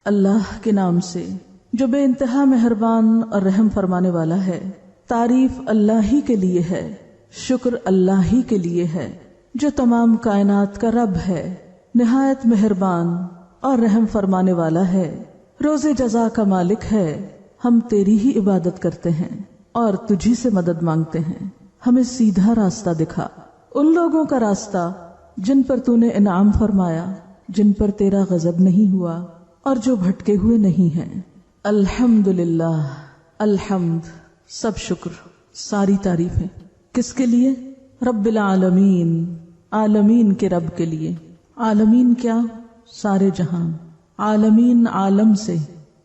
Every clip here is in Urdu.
اللہ کے نام سے جو بے انتہا مہربان اور رحم فرمانے والا ہے۔ تعریف اللہ ہی کے لیے ہے، شکر اللہ ہی کے لیے ہے جو تمام کائنات کا رب ہے، نہایت مہربان اور رحم فرمانے والا ہے، روز جزا کا مالک ہے۔ ہم تیری ہی عبادت کرتے ہیں اور تجھی سے مدد مانگتے ہیں، ہمیں سیدھا راستہ دکھا، ان لوگوں کا راستہ جن پر تو نے انعام فرمایا، جن پر تیرا غضب نہیں ہوا اور جو بھٹکے ہوئے نہیں ہیں۔ الحمدللہ، الحمد سب شکر، ساری تعریفیں کس کے لیے؟ رب العالمین، عالمین کے رب کے لیے۔ عالمین کیا؟ سارے جہان۔ عالمین عالم سے،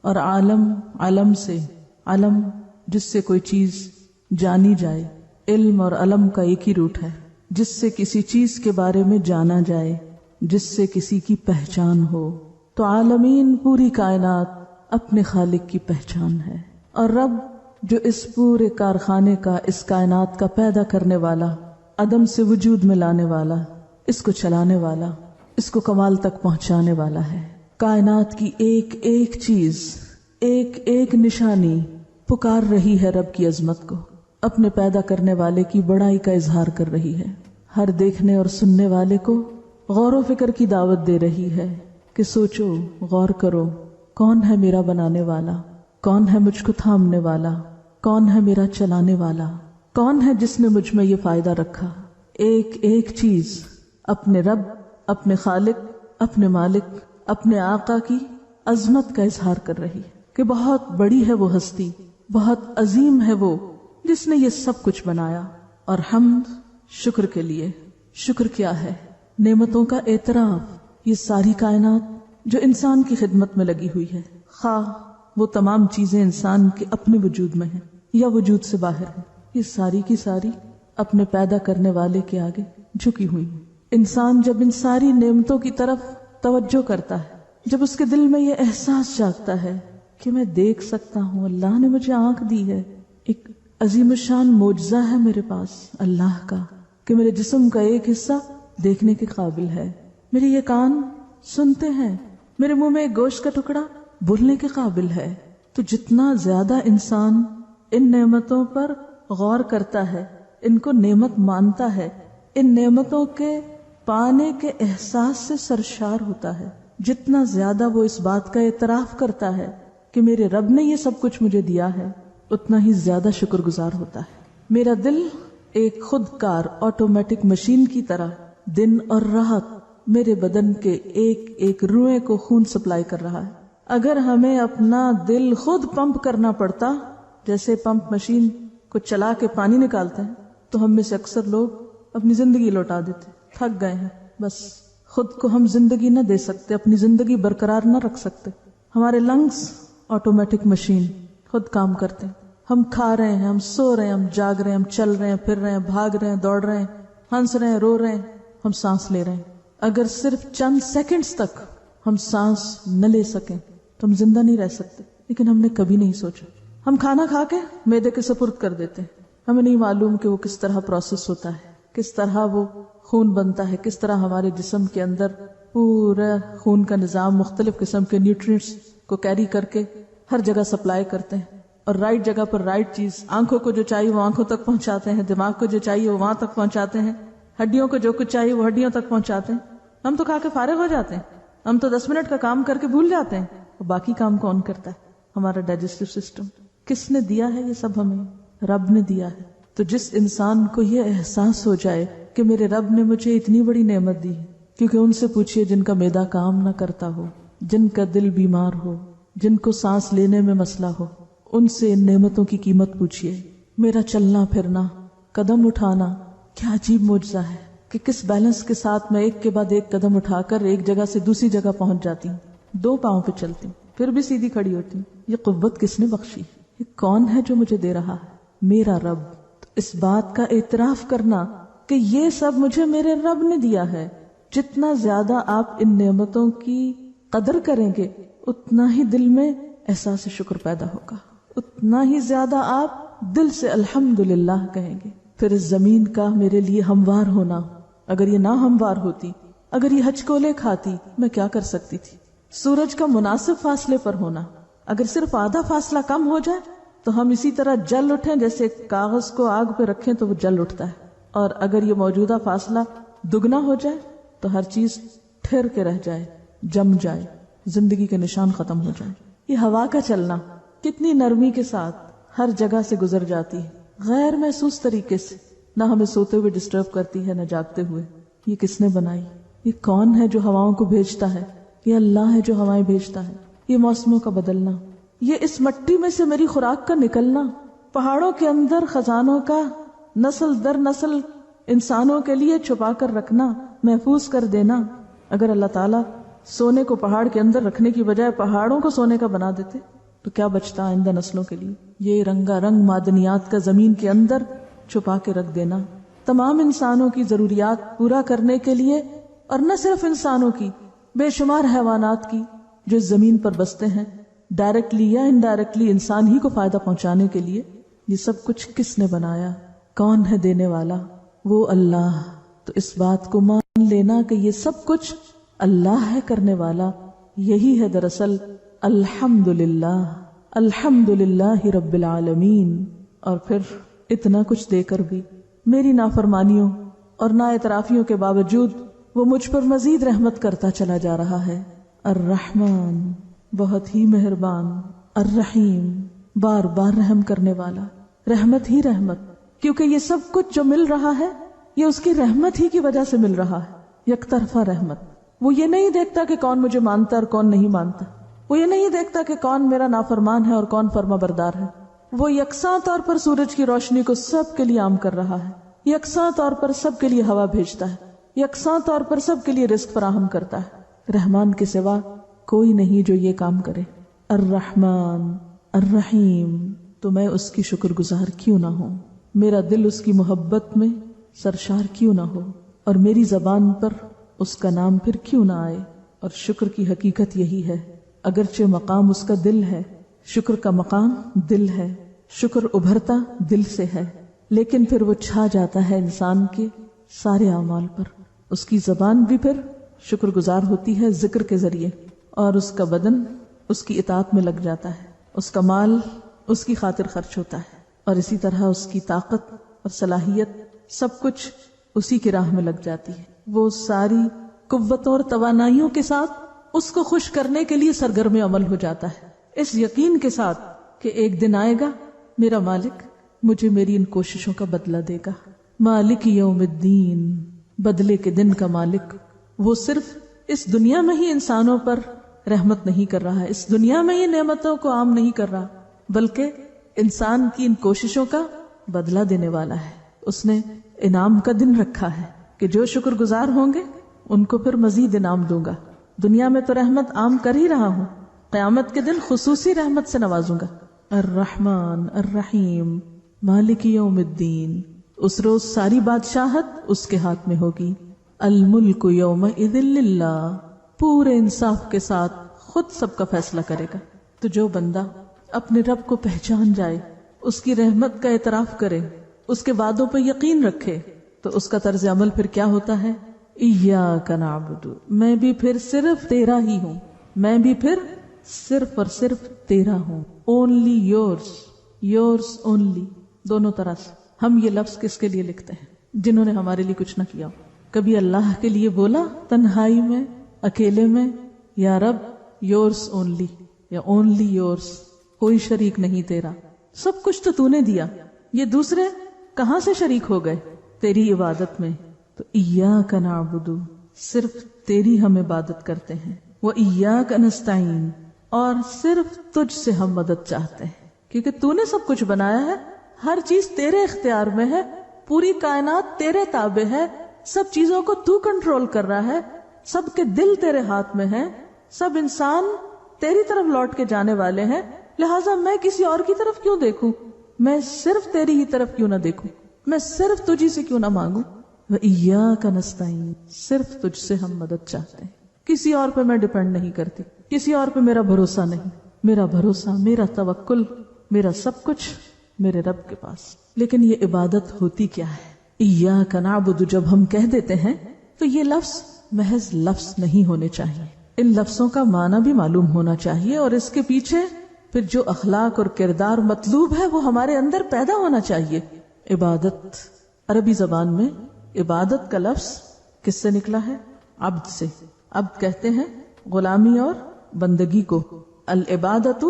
اور عالم علم سے۔ علم جس سے کوئی چیز جانی جائے، علم اور علم کا ایک ہی روٹ ہے، جس سے کسی چیز کے بارے میں جانا جائے، جس سے کسی کی پہچان ہو۔ تو عالمین پوری کائنات اپنے خالق کی پہچان ہے، اور رب جو اس پورے کارخانے کا، اس کائنات کا پیدا کرنے والا، عدم سے وجود میں لانے والا، اس کو چلانے والا، اس کو کمال تک پہنچانے والا ہے۔ کائنات کی ایک ایک چیز، ایک ایک نشانی پکار رہی ہے رب کی عظمت کو، اپنے پیدا کرنے والے کی بڑائی کا اظہار کر رہی ہے، ہر دیکھنے اور سننے والے کو غور و فکر کی دعوت دے رہی ہے کہ سوچو، غور کرو، کون ہے میرا بنانے والا، کون ہے مجھ کو تھامنے والا، کون ہے میرا چلانے والا، کون ہے جس نے مجھ میں یہ فائدہ رکھا۔ ایک ایک چیز اپنے رب، اپنے خالق، اپنے مالک، اپنے آقا کی عظمت کا اظہار کر رہی ہے کہ بہت بڑی ہے وہ ہستی، بہت عظیم ہے وہ جس نے یہ سب کچھ بنایا۔ اور حمد شکر کے لیے۔ شکر کیا ہے؟ نعمتوں کا اعتراف۔ یہ ساری کائنات جو انسان کی خدمت میں لگی ہوئی ہے، خواہ وہ تمام چیزیں انسان کے اپنے وجود میں ہیں یا وجود سے باہر ہیں، یہ ساری کی ساری اپنے پیدا کرنے والے کے آگے جھکی ہوئی ہیں۔ انسان جب ان ساری نعمتوں کی طرف توجہ کرتا ہے، جب اس کے دل میں یہ احساس جاگتا ہے کہ میں دیکھ سکتا ہوں، اللہ نے مجھے آنکھ دی ہے، ایک عظیم الشان معجزہ ہے میرے پاس اللہ کا کہ میرے جسم کا ایک حصہ دیکھنے کے قابل ہے، میرے یہ کان سنتے ہیں، میرے منہ میں ایک گوشت کا ٹکڑا بولنے کے قابل ہے۔ تو جتنا زیادہ انسان ان نعمتوں پر غور کرتا ہے، ان کو نعمت مانتا ہے، ان نعمتوں کے پانے کے احساس سے سرشار ہوتا ہے، جتنا زیادہ وہ اس بات کا اعتراف کرتا ہے کہ میرے رب نے یہ سب کچھ مجھے دیا ہے، اتنا ہی زیادہ شکر گزار ہوتا ہے۔ میرا دل ایک خود کار آٹومیٹک مشین کی طرح دن اور رات میرے بدن کے ایک ایک روئے کو خون سپلائی کر رہا ہے۔ اگر ہمیں اپنا دل خود پمپ کرنا پڑتا، جیسے پمپ مشین کو چلا کے پانی نکالتے ہیں، تو ہم میں سے اکثر لوگ اپنی زندگی لوٹا دیتے، تھک گئے ہیں، بس خود کو ہم زندگی نہ دے سکتے، اپنی زندگی برقرار نہ رکھ سکتے۔ ہمارے لنگس آٹومیٹک مشین خود کام کرتے ہیں، ہم کھا رہے ہیں، ہم سو رہے ہیں، ہم جاگ رہے ہیں، ہم چل رہے ہیں، پھر رہے ہیں، بھاگ رہے ہیں، دوڑ رہے ہیں، ہنس رہے ہیں، رو رہے ہیں، ہم سانس لے رہے ہیں۔ اگر صرف چند سیکنڈز تک ہم سانس نہ لے سکیں تو ہم زندہ نہیں رہ سکتے، لیکن ہم نے کبھی نہیں سوچا۔ ہم کھانا کھا کے معدے کے سپرد کر دیتے ہیں، ہمیں نہیں معلوم کہ وہ کس طرح پروسیس ہوتا ہے، کس طرح وہ خون بنتا ہے، کس طرح ہمارے جسم کے اندر پورا خون کا نظام مختلف قسم کے نیوٹرینٹس کو کیری کر کے ہر جگہ سپلائی کرتے ہیں، اور رائٹ جگہ پر رائٹ چیز، آنکھوں کو جو چاہیے وہ آنکھوں تک پہنچاتے ہیں، دماغ کو جو چاہیے وہ وہاں تک پہنچاتے ہیں، ہڈیوں کو جو کچھ چاہیے وہ ہڈیوں تک پہنچاتے ہیں۔ ہم تو کھا کے فارغ ہو جاتے ہیں، ہم تو 10 منٹ کا کام کر کے بھول جاتے ہیں، اور باقی کام کون کرتا ہے؟ ہمارا ڈائجسٹو سسٹم۔ کس نے دیا ہے یہ سب؟ ہمیں رب نے دیا ہے۔ تو جس انسان کو یہ احساس ہو جائے کہ میرے رب نے مجھے اتنی بڑی نعمت دی، کیونکہ ان سے پوچھئے جن کا معدہ کام نہ کرتا ہو، جن کا دل بیمار ہو، جن کو سانس لینے میں مسئلہ ہو، ان سے ان نعمتوں کی قیمت پوچھئے۔ میرا چلنا پھرنا، قدم اٹھانا، کیا عجیب معجزہ ہے کہ کس بیلنس کے ساتھ میں ایک کے بعد ایک قدم اٹھا کر ایک جگہ سے دوسری جگہ پہنچ جاتی ہوں، 2 پاؤں پہ چلتی ہوں، پھر بھی سیدھی کھڑی ہوتی ہوں۔ یہ قوت کس نے بخشی؟ یہ کون ہے جو مجھے دے رہا ہے؟ میرا رب۔ اس بات کا اعتراف کرنا کہ یہ سب مجھے میرے رب نے دیا ہے، جتنا زیادہ آپ ان نعمتوں کی قدر کریں گے اتنا ہی دل میں احساس شکر پیدا ہوگا، اتنا ہی زیادہ آپ دل سے الحمدللہ کہیں گے۔ پھر اس زمین کا میرے لیے ہموار ہونا، اگر یہ نہ ہموار ہوتی، اگر یہ ہچکولے کھاتی، میں کیا کر سکتی تھی؟ سورج کا مناسب فاصلے پر ہونا. اگر صرف آدھا فاصلہ کم ہو جائے تو ہم اسی طرح جل اٹھیں جیسے کاغذ کو آگ پہ رکھیں تو وہ جل اٹھتا ہے. اور اگر یہ موجودہ فاصلہ دگنا ہو جائے تو ہر چیز ٹھہر کے رہ جائے، جم جائے، زندگی کے نشان ختم ہو جائے. یہ ہوا کا چلنا کتنی نرمی کے ساتھ ہر جگہ سے گزر جاتی ہے، غیر محسوس طریقے سے، نہ ہمیں سوتے ہوئے ڈسٹرب کرتی ہے نہ جاگتے ہوئے. یہ کس نے بنائی؟ یہ کون ہے جو ہواؤں کو بھیجتا ہے؟ یہ اللہ ہے جو ہوائیں بھیجتا ہے. یہ موسموں کا بدلنا، یہ اس مٹی میں سے میری خوراک کا نکلنا، پہاڑوں کے اندر خزانوں کا نسل در نسل انسانوں کے لیے چھپا کر رکھنا، محفوظ کر دینا. اگر اللہ تعالیٰ سونے کو پہاڑ کے اندر رکھنے کی بجائے پہاڑوں کو سونے کا بنا دیتے تو کیا بچتا آئندہ نسلوں کے لیے؟ یہ رنگا رنگ معدنیات کا زمین کے اندر چھپا کے رکھ دینا، تمام انسانوں کی ضروریات پورا کرنے کے لیے، اور نہ صرف انسانوں کی، بے شمار حیوانات کی جو اس زمین پر بستے ہیں، ڈائریکٹلی یا انڈائریکٹلی انسان ہی کو فائدہ پہنچانے کے لیے. یہ سب کچھ کس نے بنایا؟ کون ہے دینے والا؟ وہ اللہ. تو اس بات کو مان لینا کہ یہ سب کچھ اللہ ہے کرنے والا. یہی ہے دراصل الحمدللہ، الحمدللہ رب العالمین. اور پھر اتنا کچھ دے کر بھی میری نافرمانیوں اور نااعترافیوں کے باوجود وہ مجھ پر مزید رحمت کرتا چلا جا رہا ہے. الرحمن، بہت ہی مہربان، الرحیم، بار بار رحم کرنے والا. رحمت ہی رحمت، کیونکہ یہ سب کچھ جو مل رہا ہے یہ اس کی رحمت ہی کی وجہ سے مل رہا ہے. یک طرفہ رحمت. وہ یہ نہیں دیکھتا کہ کون مجھے مانتا اور کون نہیں مانتا، وہ یہ نہیں دیکھتا کہ کون میرا نافرمان ہے اور کون فرما بردار ہے. وہ یکساں طور پر سورج کی روشنی کو سب کے لیے عام کر رہا ہے، یکساں طور پر سب کے لیے ہوا بھیجتا ہے، یکساں طور پر سب کے لیے رزق فراہم کرتا ہے. رحمان کے سوا کوئی نہیں جو یہ کام کرے. الرحمن الرحیم. تو میں اس کی شکر گزار کیوں نہ ہوں، میرا دل اس کی محبت میں سرشار کیوں نہ ہو، اور میری زبان پر اس کا نام پھر کیوں نہ آئے. اور شکر کی حقیقت یہی ہے، اگرچہ مقام اس کا دل ہے، شکر کا مقام دل ہے، شکر ابھرتا دل سے ہے، لیکن پھر وہ چھا جاتا ہے انسان کے سارے اعمال پر. اس کی زبان بھی پھر شکر گزار ہوتی ہے ذکر کے ذریعے، اور اس کا بدن اس کی اطاعت میں لگ جاتا ہے، اس کا مال اس کی خاطر خرچ ہوتا ہے، اور اسی طرح اس کی طاقت اور صلاحیت سب کچھ اسی کی راہ میں لگ جاتی ہے. وہ ساری قوتوں اور توانائیوں کے ساتھ اس کو خوش کرنے کے لیے سرگرم عمل ہو جاتا ہے، اس یقین کے ساتھ کہ ایک دن آئے گا میرا مالک مجھے میری ان کوششوں کا بدلہ دے گا. مالک یوم الدین، بدلے کے دن کا مالک. وہ صرف اس دنیا میں ہی انسانوں پر رحمت نہیں کر رہا ہے، اس دنیا میں ہی نعمتوں کو عام نہیں کر رہا، بلکہ انسان کی ان کوششوں کا بدلہ دینے والا ہے. اس نے انعام کا دن رکھا ہے کہ جو شکر گزار ہوں گے ان کو پھر مزید انعام دوں گا. دنیا میں تو رحمت عام کر ہی رہا ہوں، قیامت کے دن خصوصی رحمت سے نوازوں گا. الرحمن الرحیم مالک یوم الدین. اس روز ساری بادشاہت اس کے ہاتھ میں ہوگی. الملک یومئذ للہ، پورے انصاف کے ساتھ خود سب کا فیصلہ کرے گا. تو جو بندہ اپنے رب کو پہچان جائے، اس کی رحمت کا اعتراف کرے، اس کے وعدوں پر یقین رکھے، تو اس کا طرز عمل پھر کیا ہوتا ہے؟ ایاک نعبد، میں بھی پھر صرف تیرا ہی ہوں، میں بھی پھر صرف اور صرف تیرا ہوں. اونلی یورس، یورس اونلی، دونوں طرح سے. ہم یہ لفظ کس کے لیے لکھتے ہیں؟ جنہوں نے ہمارے لیے کچھ نہ کیا. کبھی اللہ کے لیے بولا تنہائی میں، اکیلے میں، یا رب یورس اونلی، یا اونلی یورس، کوئی شریک نہیں تیرا، سب کچھ تو نے دیا، یہ دوسرے کہاں سے شریک ہو گئے تیری عبادت میں؟ تو ایاک نعبد، صرف تیری ہم عبادت کرتے ہیں. وایاک نستعین، اور صرف تجھ سے ہم مدد چاہتے ہیں، کیونکہ تو نے سب کچھ بنایا ہے، ہر چیز تیرے اختیار میں ہے، پوری کائنات تیرے تابع ہے، سب چیزوں کو تو کنٹرول کر رہا ہے، سب کے دل تیرے ہاتھ میں ہیں، سب انسان تیری طرف لوٹ کے جانے والے ہیں، لہٰذا میں کسی اور کی طرف کیوں دیکھوں؟ میں صرف تیری ہی طرف کیوں نہ دیکھوں؟ میں صرف تجھی سے کیوں نہ مانگوں؟ وَإِيَّاكَ نَسْتَعِينُ، صرف تجھ سے ہم مدد چاہتے ہیں، کسی اور پہ میں ڈیپینڈ نہیں کرتی، کسی اور پہ میرا بھروسہ نہیں، میرا بھروسہ، میرا توکل، میرا سب کچھ میرے رب کے پاس. لیکن یہ عبادت ہوتی کیا ہے؟ ایاک نعبد جب ہم کہہ دیتے ہیں تو یہ لفظ محض لفظ نہیں ہونے چاہیے. ان لفظوں کا معنی بھی معلوم ہونا چاہیے اور اس کے پیچھے پھر جو اخلاق اور کردار مطلوب ہے وہ ہمارے اندر پیدا ہونا چاہیے. عبادت، عربی زبان میں عبادت کا لفظ کس سے نکلا ہے؟ عبد سے. عبد کہتے ہیں غلامی اور بندگی کو. العبادت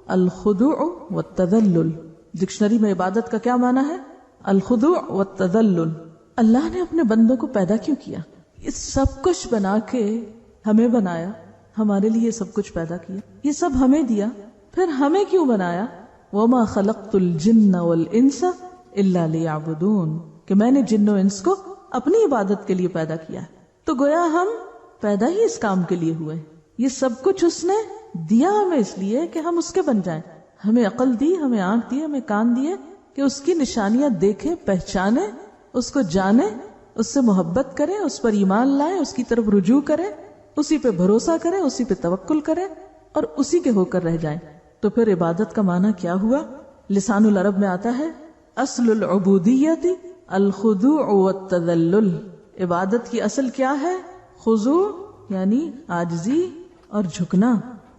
الخضوع والتذلل. ڈکشنری میں عبادت کا کیا معنی ہے؟ الخضوع والتذلل. اللہ نے اپنے بندوں کو پیدا کیوں کیا؟ یہ سب کچھ بنا کے ہمیں بنایا، ہمارے لیے سب کچھ پیدا کیا، یہ سب ہمیں دیا، پھر ہمیں کیوں بنایا؟ وما خلقت الجن والانس الا لیعبدون، کہ میں نے جن و انس کو اپنی عبادت کے لیے پیدا کیا ہے. تو گویا ہم پیدا ہی اس کام کے لیے ہوئے. یہ سب کچھ اس نے دیا ہمیں اس لیے کہ ہم اس کے بن جائیں. ہمیں عقل دی، ہمیں آنکھ دی، ہمیں کان دیے کہ اس کی نشانیاں دیکھیں، پہچانے، اس کو جانے، اس سے محبت کریں، اس پر ایمان لائیں، اس کی طرف رجوع کریں، اسی پہ بھروسہ کریں، اسی پہ توکل کریں اور اسی کے ہو کر رہ جائیں. تو پھر عبادت کا معنی کیا ہوا؟ لسان العرب میں آتا ہے اصل العبودیت الخضوع والتذلل. عبادت کی اصل کیا ہے؟ خضوع یعنی عاجزی اور جھکنا.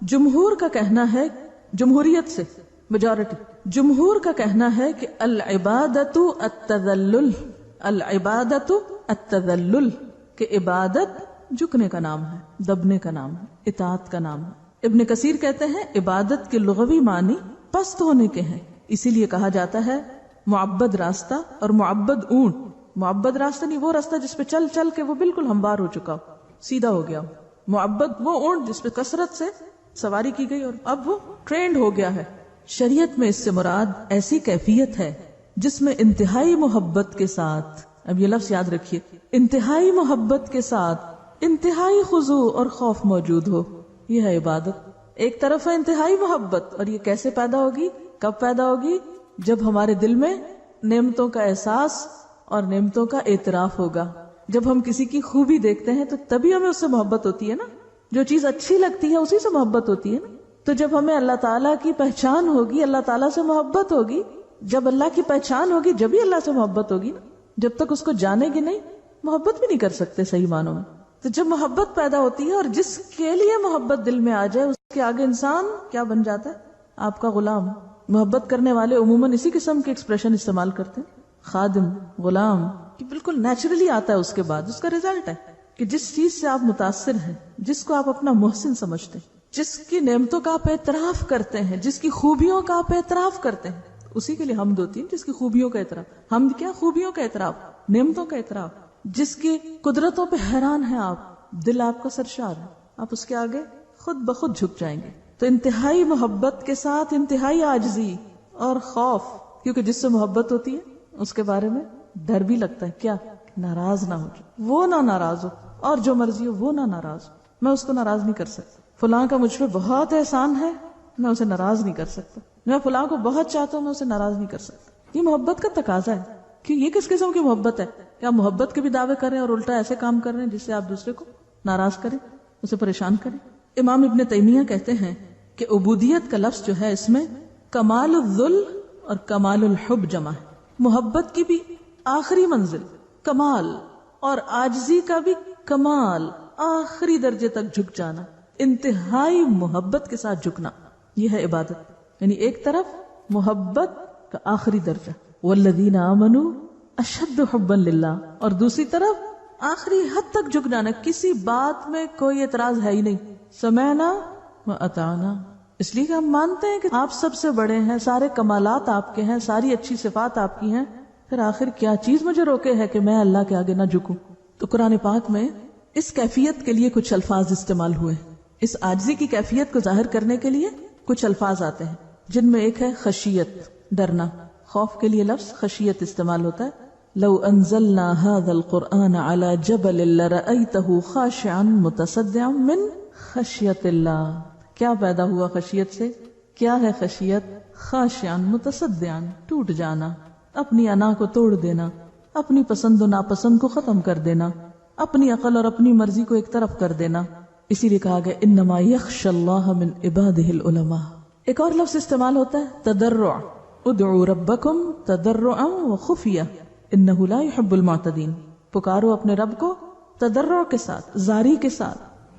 جمہور کا کہنا ہے، جمہوریت سے میجورٹی، جمہور کا کہنا ہے کہ العبادت التذلل، العبادت التذلل، کہ عبادت جھکنے کا نام ہے، دبنے کا نام ہے، اطاعت کا نام ہے. ابن کثیر کہتے ہیں عبادت کے لغوی معنی پست ہونے کے ہیں، اسی لیے کہا جاتا ہے معبد راستہ اور معبد اونٹ. معبد راستہ نہیں وہ راستہ جس پہ چل چل کے وہ بالکل ہموار ہو چکا ہو، سیدھا ہو گیا ہو. معبد وہ اونٹ جس پہ کثرت سے سواری کی گئی اور اب وہ ٹرینڈ ہو گیا ہے. شریعت میں اس سے مراد ایسی کیفیت ہے جس میں انتہائی محبت کے ساتھ، اب یہ لفظ یاد رکھیے، انتہائی محبت کے ساتھ انتہائی خضوع اور خوف موجود ہو. یہ ہے عبادت. ایک طرف ہے انتہائی محبت، اور یہ کیسے پیدا ہوگی؟ کب پیدا ہوگی؟ جب ہمارے دل میں نعمتوں کا احساس اور نعمتوں کا اعتراف ہوگا. جب ہم کسی کی خوبی دیکھتے ہیں تو تبھی ہمیں اس سے محبت ہوتی ہے نا. جو چیز اچھی لگتی ہے اسی سے محبت ہوتی ہے نا. تو جب ہمیں اللہ تعالیٰ کی پہچان ہوگی، اللہ تعالیٰ سے محبت ہوگی، جب اللہ کی پہچان ہوگی جبھی اللہ سے محبت ہوگی نا. جب تک اس کو جانے گی نہیں، محبت بھی نہیں کر سکتے صحیح معنوں میں. تو جب محبت پیدا ہوتی ہے اور جس کے لیے محبت دل میں آ جائے اس کے آگے انسان کیا بن جاتا ہے؟ آپ کا غلام. محبت کرنے والے عموماً اسی قسم کے ایکسپریشن استعمال کرتے ہیں. خادم، غلام، یہ بالکل نیچرلی آتا ہے. اس کے بعد اس کا ریزلٹ ہے کہ جس چیز سے آپ متاثر ہیں، جس کو آپ اپنا محسن سمجھتے ہیں، جس کی نعمتوں کا آپ اعتراف کرتے ہیں، جس کی خوبیوں کا آپ اعتراف کرتے ہیں، اسی کے لیے حمد ہوتی ہے. جس کی خوبیوں کا اعتراف، حمد کیا؟ خوبیوں کا اعتراف، نعمتوں کا اعتراف. جس کی قدرتوں پہ حیران ہیں آپ، دل آپ کا سرشار ہے، آپ اس کے آگے خود بخود جھک جائیں گے. تو انتہائی محبت کے ساتھ انتہائی عاجزی اور خوف، کیونکہ جس سے محبت ہوتی ہے اس کے بارے میں ڈر بھی لگتا ہے. کیا؟ ناراض نہ ہو، وہ نہ ناراض ہو، اور جو مرضی ہو وہ نہ ناراض ہو. میں اس کو ناراض نہیں کر سکتا. فلاں کا مجھ پہ بہت احسان ہے، میں اسے ناراض نہیں کر سکتا. میں فلاں کو بہت چاہتا ہوں، میں اسے ناراض نہیں کر سکتا. یہ محبت کا تقاضا ہے. کہ یہ کس قسم کی محبت ہے؟ کیا محبت کے بھی دعوے کریں اور الٹا ایسے کام کر رہے ہیں جس سے آپ دوسرے کو ناراض کریں، اسے پریشان کریں. امام ابن تیمیہ کہتے ہیں کہ عبودیت کا لفظ جو ہے اس میں کمال الذل اور کمال الحب جمع ہے. محبت کی بھی آخری منزل کمال اور عاجزی کا بھی کمال، آخری درجے تک جھک جانا، انتہائی محبت کے ساتھ جھکنا، یہ ہے عبادت. یعنی ایک طرف محبت کا آخری درجہ والذین آمنوا اشد حبا للہ، اور دوسری طرف آخری حد تک جھک جانا، کسی بات میں کوئی اعتراض ہے ہی نہیں. سمعنا واطعنا، اس لیے کہ ہم مانتے ہیں کہ آپ سب سے بڑے ہیں، سارے کمالات آپ کے ہیں، ساری اچھی صفات آپ کی ہیں، پھر آخر کیا چیز مجھے روکے ہے کہ میں اللہ کے آگے نہ جھکوں. تو قرآن پاک میں اس کیفیت کے لیے کچھ الفاظ استعمال ہوئے. اس عاجزی کی کیفیت کو ظاہر کرنے کے لیے کچھ الفاظ آتے ہیں، جن میں ایک ہے خشیت، ڈرنا. خوف کے لیے لفظ خشیت استعمال ہوتا ہے. لو انزلنا هذا القرآن على جبل لرأيته خاشعا متصدعا من خشیت اللہ. کیا پیدا ہوا خشیت سے؟ کیا ہے خشیت؟ خاشعا متصدعا، ٹوٹ جانا، اپنی انا کو توڑ دینا، اپنی پسند و ناپسند کو ختم کر دینا، اپنی عقل اور اپنی مرضی کو ایک طرف کر دینا. اسی لیے کہا گیا انما یخشى اللہ من عباده العلماء. ایک اور لفظ استعمال ہوتا ہے تضرع، ادعوا ربکم تضرعا وخفیہ انہ لا يحب المعتدین. پکارو اپنے رب کو تضرع کے ساتھ، زاری کے ساتھ،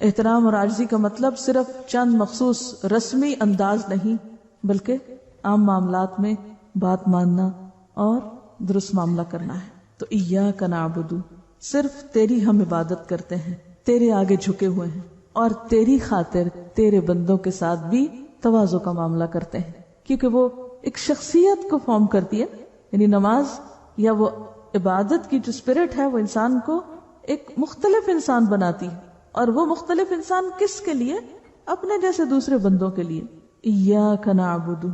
احترام اور عاجزی کا مطلب صرف چند مخصوص رسمی انداز نہیں، بلکہ عام معاملات میں بات ماننا اور درست معاملہ کرنا ہے. تو ایاک نعبد، صرف تیری ہم عبادت کرتے ہیں، تیرے آگے جھکے ہوئے ہیں اور تیری خاطر تیرے بندوں کے ساتھ بھی تواضع کا معاملہ کرتے ہیں، کیونکہ وہ ایک شخصیت کو فارم کرتی ہے. یعنی نماز یا وہ عبادت کی جو اسپرٹ ہے وہ انسان کو ایک مختلف انسان بناتی ہے، اور وہ مختلف انسان کس کے لیے؟ اپنے جیسے دوسرے بندوں کے لیے. ایاک نعبد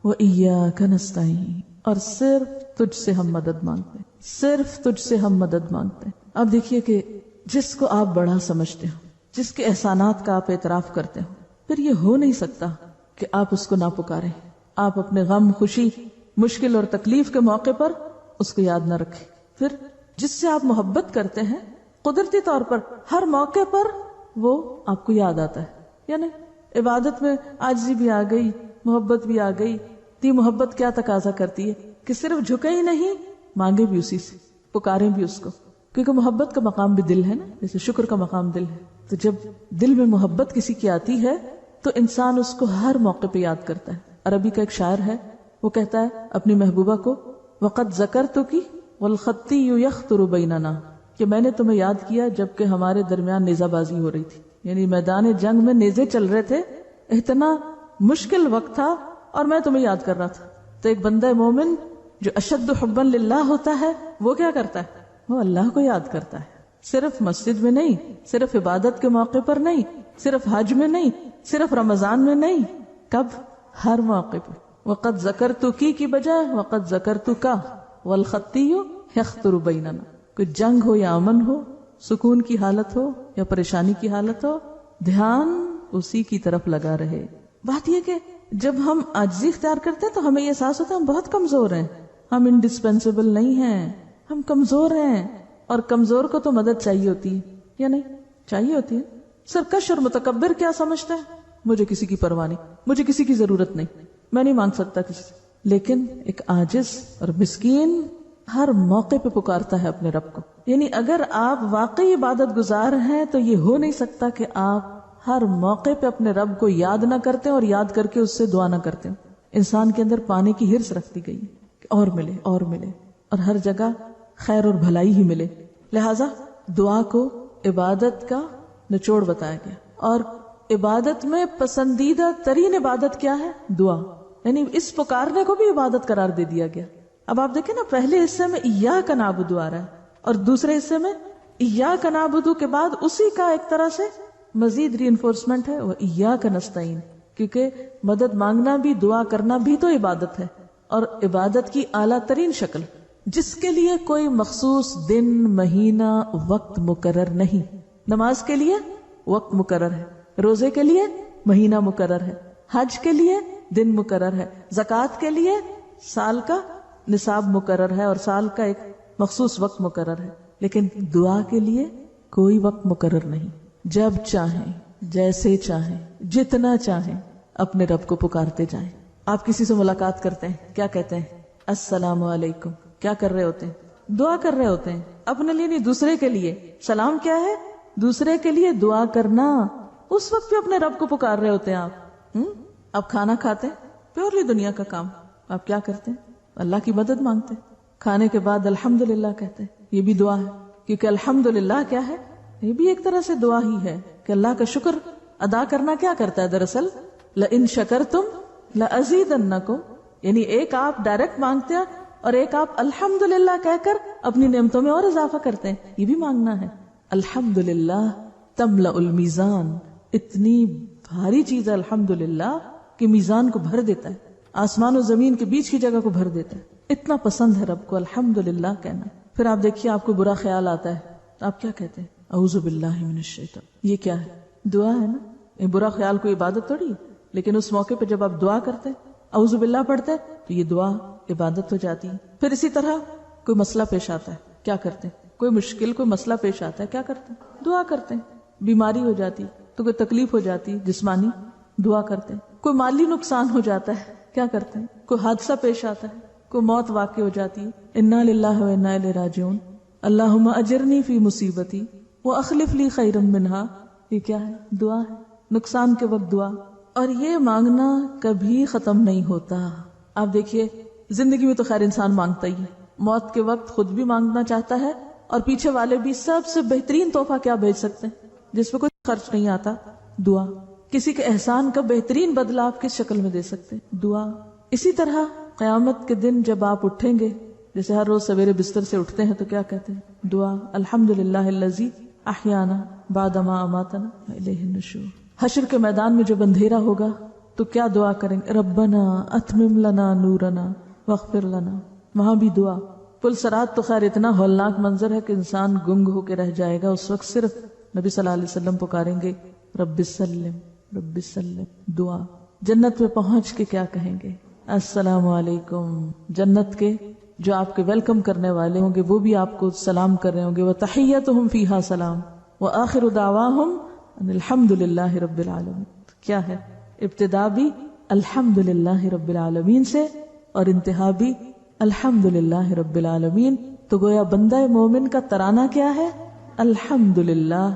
و ایاک نستعین، اور صرف تجھ سے ہم مدد مانگتے ہیں، صرف تجھ سے ہم مدد مانگتے ہیں. اب دیکھیے کہ جس کو آپ بڑا سمجھتے ہو، جس کے احسانات کا آپ اعتراف کرتے ہو، پھر یہ ہو نہیں سکتا کہ آپ اس کو نہ پکاریں. آپ اپنے غم، خوشی، مشکل اور تکلیف کے موقع پر اس کو یاد نہ رکھیں. پھر جس سے آپ محبت کرتے ہیں، قدرتی طور پر ہر موقع پر وہ آپ کو یاد آتا ہے. یعنی عبادت میں عاجزی بھی آ گئی، محبت بھی آ گئی. تی محبت کیا تقاضا کرتی ہے کہ صرف جھکے ہی نہیں، مانگے بھی اسی سے، پکاریں بھی اس کو، کیونکہ محبت کا مقام بھی دل ہے نا، جیسے شکر کا مقام دل ہے. تو جب دل میں محبت کسی کی آتی ہے تو انسان اس کو ہر موقع پہ یاد کرتا ہے. عربی کا ایک شاعر ہے، وہ کہتا ہے اپنی محبوبہ کو، وَقَدْ ذَكَرْتُكِ وَالْخَطِّيُّ يَخْطُرُ بَيْنَنَا، کہ میں نے تمہیں یاد کیا جبکہ ہمارے درمیان نیزہ بازی ہو رہی تھی. یعنی میدان جنگ میں نیزے چل رہے تھے، اتنا مشکل وقت تھا اور میں تمہیں یاد کر رہا تھا. تو ایک بندہ مومن جو اشد حبا للہ ہوتا ہے وہ کیا کرتا ہے؟ وہ اللہ کو یاد کرتا ہے. صرف مسجد میں نہیں، صرف عبادت کے موقع پر نہیں، صرف حج میں نہیں، صرف رمضان میں نہیں، کب؟ ہر موقع پہ. وَقَدْ ذَكَرْتُكِ کی بجائے وَقَدْ ذَكَرْتُكَ وَالْخَطِّيُّ يَخْطُرُ بَيْنَنَا. کوئی جنگ ہو یا امن ہو، سکون کی حالت ہو یا پریشانی کی حالت ہو، دھیان اسی کی طرف لگا رہے. بات یہ کہ جب ہم عاجزی اختیار کرتے ہیں تو ہمیں یہ احساس ہوتا ہے ہم بہت کمزور ہیں، ہم انڈسپینسیبل نہیں ہیں، ہم کمزور ہیں. اور کمزور کو تو مدد چاہیے ہوتی ہے یا نہیں؟ چاہیے ہوتی ہے. سرکش اور متکبر کیا سمجھتا ہے؟ مجھے کسی کی پرواہ نہیں، مجھے کسی کی ضرورت نہیں، میں نہیں مانگ سکتا کسی سے. لیکن ایک عاجز اور مسکین ہر موقع پہ پکارتا ہے اپنے رب کو. یعنی اگر آپ واقعی عبادت گزار ہیں تو یہ ہو نہیں سکتا کہ آپ ہر موقع پہ اپنے رب کو یاد نہ کرتے اور یاد کر کے اس سے دعا نہ کرتے. انسان کے اندر پانے کی ہرس رکھتی گئی کہ اور ملے اور ملے، اور ہر جگہ خیر اور بھلائی ہی ملے. لہذا دعا کو عبادت کا نچوڑ بتایا گیا، اور عبادت میں پسندیدہ ترین عبادت کیا ہے؟ دعا. یعنی اس پکارنے کو بھی عبادت قرار دے دیا گیا. اب آپ دیکھیں نا، پہلے حصے میں ایاک نعبد آ رہا ہے اور دوسرے حصے میں ایاک نعبد کے بعد اسی کا ایک طرح سے مزید ری انفورسمنٹ ہے وہ ایاک نستعین، کیونکہ مدد مانگنا بھی، دعا کرنا بھی تو عبادت ہے، اور عبادت کی اعلیٰ ترین شکل جس کے لیے کوئی مخصوص دن، مہینہ، وقت مقرر نہیں. نماز کے لیے وقت مقرر ہے، روزے کے لیے مہینہ مقرر ہے، حج کے لیے دن مقرر ہے، زکوٰۃ کے لیے سال کا نصاب مقرر ہے اور سال کا ایک مخصوص وقت مقرر ہے. لیکن دعا کے لیے کوئی وقت مقرر نہیں. جب چاہیں، جیسے چاہیں، جتنا چاہیں اپنے رب کو پکارتے جائیں. آپ کسی سے ملاقات کرتے ہیں، کیا کہتے ہیں؟ السلام علیکم. کیا کر رہے ہوتے ہیں؟ دعا کر رہے ہوتے ہیں، اپنے لیے نہیں، دوسرے کے لیے. سلام کیا ہے؟ دوسرے کے لیے دعا کرنا. اس وقت بھی اپنے رب کو پکار رہے ہوتے ہیں آپ. آپ کھانا کھاتے ہیں، پیورلی دنیا کا کام، آپ کیا کرتے ہیں؟ اللہ کی مدد مانگتے ہیں. کھانے کے بعد الحمدللہ کہتے ہیں، یہ بھی دعا ہے، کیونکہ الحمدللہ کیا ہے؟ یہ بھی ایک طرح سے دعا ہی ہے کہ اللہ کا شکر ادا کرنا کیا کرتا ہے دراصل؟ لَإِن شَكَرْتُمْ لَأَزِيدَنَّكُمْ. یعنی ایک آپ ڈائریکٹ مانگتے ہیں اور ایک آپ الحمدللہ کہہ کر اپنی نعمتوں میں اور اضافہ کرتے ہیں. یہ بھی مانگنا ہے. الحمدللہ تملأ المیزان. اتنی بھاری چیز ہے الحمدللہ کہ میزان کو بھر دیتا ہے، آسمان و زمین کے بیچ کی جگہ کو بھر دیتا ہے. اتنا پسند ہے رب کو الحمدللہ کہنا. پھر آپ دیکھیے آپ کو برا خیال آتا ہے تو آپ کیا کہتے ہیں؟ اعوذ باللہ من الشیطان. یہ کیا ہے؟ دعا ہے نا. یہ برا خیال کوئی عبادت تھوڑی ہے، لیکن اس موقع پہ جب آپ دعا کرتے اعوذ باللہ پڑھتے تو یہ دعا عبادت ہو جاتی ہے. پھر اسی طرح کوئی مسئلہ پیش آتا ہے، کیا کرتے ہیں؟ کوئی مشکل، کوئی مسئلہ پیش آتا ہے، کیا کرتے ہیں؟ دعا کرتے ہیں. بیماری ہو جاتی تو کوئی تکلیف ہو جاتی جسمانی، دعا کرتے ہیں. کوئی مالی نقصان ہو جاتا ہے، کیا کرتے ہیں؟ کوئی حادثہ پیش آتا ہے، کوئی موت واقع ہو جاتی ہے، انا للہ و انا الیہ راجعون. اللہم اجرنی فی مصیبتی واخلف لی خیرا منہا. یہ کیا ہے؟ دعا ہے. نقصان کے وقت دعا. اور یہ مانگنا کبھی ختم نہیں ہوتا. آپ دیکھیے زندگی میں تو خیر انسان مانگتا ہی ہے، موت کے وقت خود بھی مانگنا چاہتا ہے اور پیچھے والے بھی. سب سے بہترین تحفہ کیا بھیج سکتے ہیں جس پہ کوئی خرچ نہیں آتا؟ دعا. کسی کے احسان کا بہترین بدلہ آپ کس شکل میں دے سکتے ہیں؟ دعا. اسی طرح قیامت کے دن جب آپ اٹھیں گے، جیسے ہر روز سویرے بستر سے اٹھتے ہیں تو کیا کہتے ہیں؟ دعا. الحمدللہ الذی احیانا بعد ما اماتنا والیہ النشور. حشر کے میدان میں جب اندھیرا ہوگا تو کیا دعا کریں گے؟ ربنا اتمم لنا نورنا واغفر لنا. وہاں بھی دعا. پل صراط تو خیر اتنا ہولناک منظر ہے کہ انسان گنگ ہو کے رہ جائے گا. اس وقت صرف نبی صلی اللہ علیہ وسلم پکاریں گے رب سلم رب سلم. دعا. جنت میں پہنچ کے کیا کہیں گے؟ السلام علیکم. جنت کے جو آپ کے ویلکم کرنے والے ہوں گے وہ بھی آپ کو سلام کر رہے ہوں گے. وتحیتہم فیہا سلام وآخر دعواہم ان الحمدللہ رب العالمین. کیا ہے؟ ابتدا بھی الحمدللہ رب العالمین سے اور انتہا بھی الحمدللہ رب العالمین. تو گویا بندہ مومن کا ترانہ کیا ہے؟ الحمدللہ.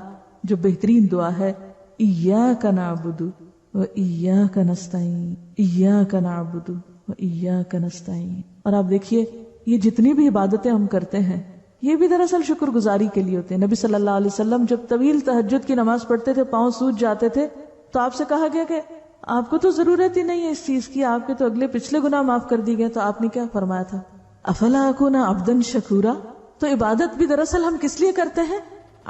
جو بہترین دعا ہے ایاک نعبد و ایاک نستعین ایاک نعبد و ایاک نستعین. اور آپ دیکھیے یہ جتنی بھی عبادتیں ہم کرتے ہیں یہ بھی دراصل شکر گزاری کے لیے ہوتے ہیں. نبی صلی اللہ علیہ وسلم جب طویل تہجد کی نماز پڑھتے تھے، پاؤں سوج جاتے تھے، تو آپ سے کہا گیا کہ آپ کو تو ضرورت ہی نہیں ہے اس چیز کی، آپ کے تو اگلے پچھلے گناہ معاف کر دی گئے. تو آپ نے کیا فرمایا تھا؟ افلا اکون عبدا شکورا. تو عبادت بھی دراصل ہم کس لیے کرتے ہیں؟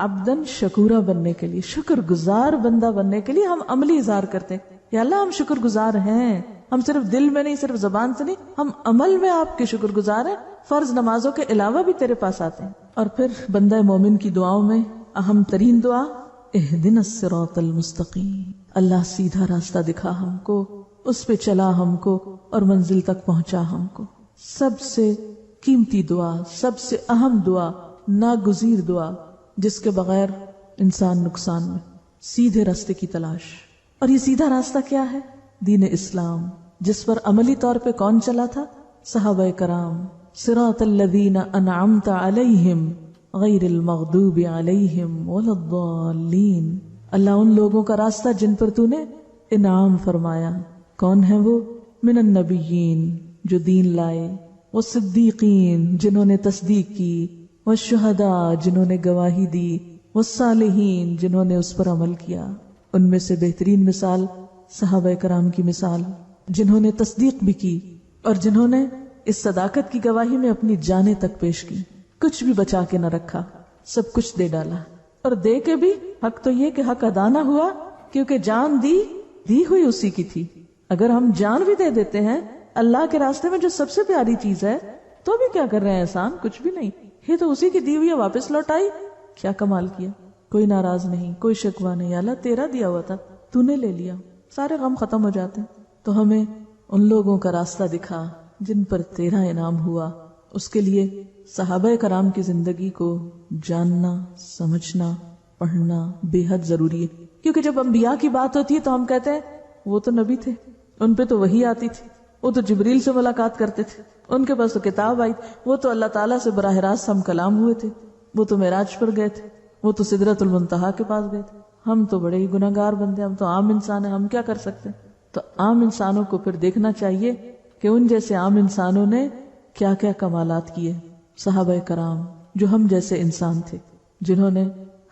عبدا شکورا بننے کے لیے، شکر گزار بندہ بننے کے لیے. ہم عملی اظہار کرتے ہیں یا اللہ ہم شکر گزار ہیں. ہم صرف دل میں نہیں، صرف زبان سے نہیں، ہم عمل میں آپ کے شکر گزار ہیں. فرض نمازوں کے علاوہ بھی تیرے پاس آتے ہیں. اور پھر بندہ مومن کی دعاؤں میں اہم ترین دعا اہدنا الصراط المستقیم. اللہ سیدھا راستہ دکھا ہم کو، اس پہ چلا ہم کو اور منزل تک پہنچا ہم کو. سب سے قیمتی دعا، سب سے اہم دعا، ناگزیر دعا جس کے بغیر انسان نقصان میں. سیدھے راستے کی تلاش. اور یہ سیدھا راستہ کیا ہے؟ دین اسلام، جس پر عملی طور پہ کون چلا تھا؟ صحابہ کرام. صراط الذین انعمت علیہم غیر المغضوب علیہم ولا الضالین. اللہ ان لوگوں کا راستہ جن پر تو نے انعام فرمایا. کون ہے وہ؟ من النبیین جو دین لائے، والصدیقین جنہوں نے تصدیق کی، والشہداء جنہوں نے گواہی دی، والصالحین جنہوں نے اس پر عمل کیا. ان میں سے بہترین مثال صحابہ کرام کی مثال، جنہوں نے تصدیق بھی کی اور جنہوں نے اس صداقت کی گواہی میں اپنی جانیں تک پیش کی. کچھ بھی بچا کے نہ رکھا، سب کچھ دے ڈالا. اور دے کے بھی حق تو یہ کہ حق ادا نہ ہوا، کیونکہ جان دی ہوئی اسی کی تھی. اگر ہم جان بھی دے دیتے ہیں اللہ کے راستے میں جو سب سے پیاری چیز ہے، تو بھی کیا کر رہے ہیں احسان؟ کچھ بھی نہیں. یہ تو اسی کی دی ہوئی ہے، واپس لوٹائی. کیا کمال کیا؟ کوئی ناراض نہیں، کوئی شکوہ نہیں. اللہ تیرا دیا ہوا تھا، تو نے لے لیا، سارے غم ختم ہو جاتے ہیں. تو ہمیں ان لوگوں کا راستہ دکھا جن پر تیرا انعام ہوا. اس کے لیے صحابہ کرام کی زندگی کو جاننا، سمجھنا، پڑھنا بے حد ضروری ہے. کیونکہ جب انبیاء کی بات ہوتی ہے تو ہم کہتے ہیں وہ تو نبی تھے، ان پہ تو وحی آتی تھی، وہ تو جبریل سے ملاقات کرتے تھے، ان کے پاس تو کتاب آئی، وہ تو اللہ تعالیٰ سے براہ راست ہم کلام ہوئے تھے، وہ تو معراج پر گئے تھے، وہ تو سدرۃ المنتہا کے پاس گئے تھے. ہم تو بڑے ہی گناہگار بندے، ہم تو عام انسان ہیں، ہم کیا کر سکتے ہیں؟ تو عام انسانوں کو پھر دیکھنا چاہیے کہ ان جیسے عام انسانوں نے کیا کیا کمالات کیے. صحابہ کرام جو ہم جیسے انسان تھے، جنہوں نے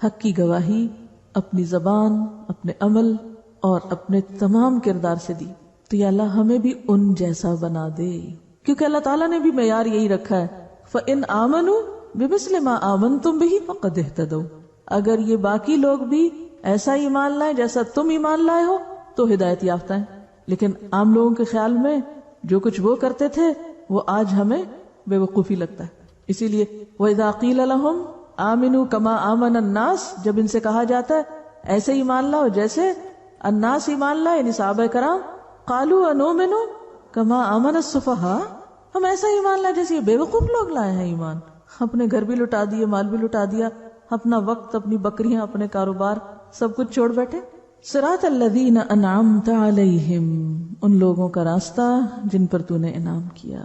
حق کی گواہی اپنی زبان، اپنے عمل اور اپنے تمام کردار سے دی. تو یا اللہ ہمیں بھی ان جیسا بنا دے، کیونکہ اللہ تعالیٰ نے بھی معیار یہی رکھا ہے. فَإِنْ آمَنُوا بِمِثْلِ مَا آمَنْتُمْ بِهِ فَقَدْ اهْتَدَوْا. اگر یہ باقی لوگ بھی ایسا ایمان لائیں جیسا تم ایمان لائے ہو تو ہدایت یافتہ ہیں. لیکن عام لوگوں کے خیال میں جو کچھ وہ کرتے تھے وہ آج ہمیں بے وقوفی لگتا ہے. اسی لیے وَإِذَا قِيلَ لَهُمْ آمِنُوا كَمَا آمَنَ النَّاسِ، جب ان سے کہا جاتا ہے ایسے ایمان لاؤ جیسے الناس ایمان لائے، یعنی صحابہ کرام، قَالُوا أَنُؤْمِنُ كَمَا آمَنَ السُّفَهَاءُ، ہم ایسا ایمان لائے جیسے یہ بے وقوف لوگ لائے ہیں ایمان. اپنے گھر بھی لٹا دیے، مال بھی لٹا دیا، اپنا وقت، اپنی بکریاں، اپنے کاروبار سب کچھ چھوڑ بیٹھے. صراط الذین انعمت علیہم، ان لوگوں کا راستہ جن پر تو نے انعام کیا.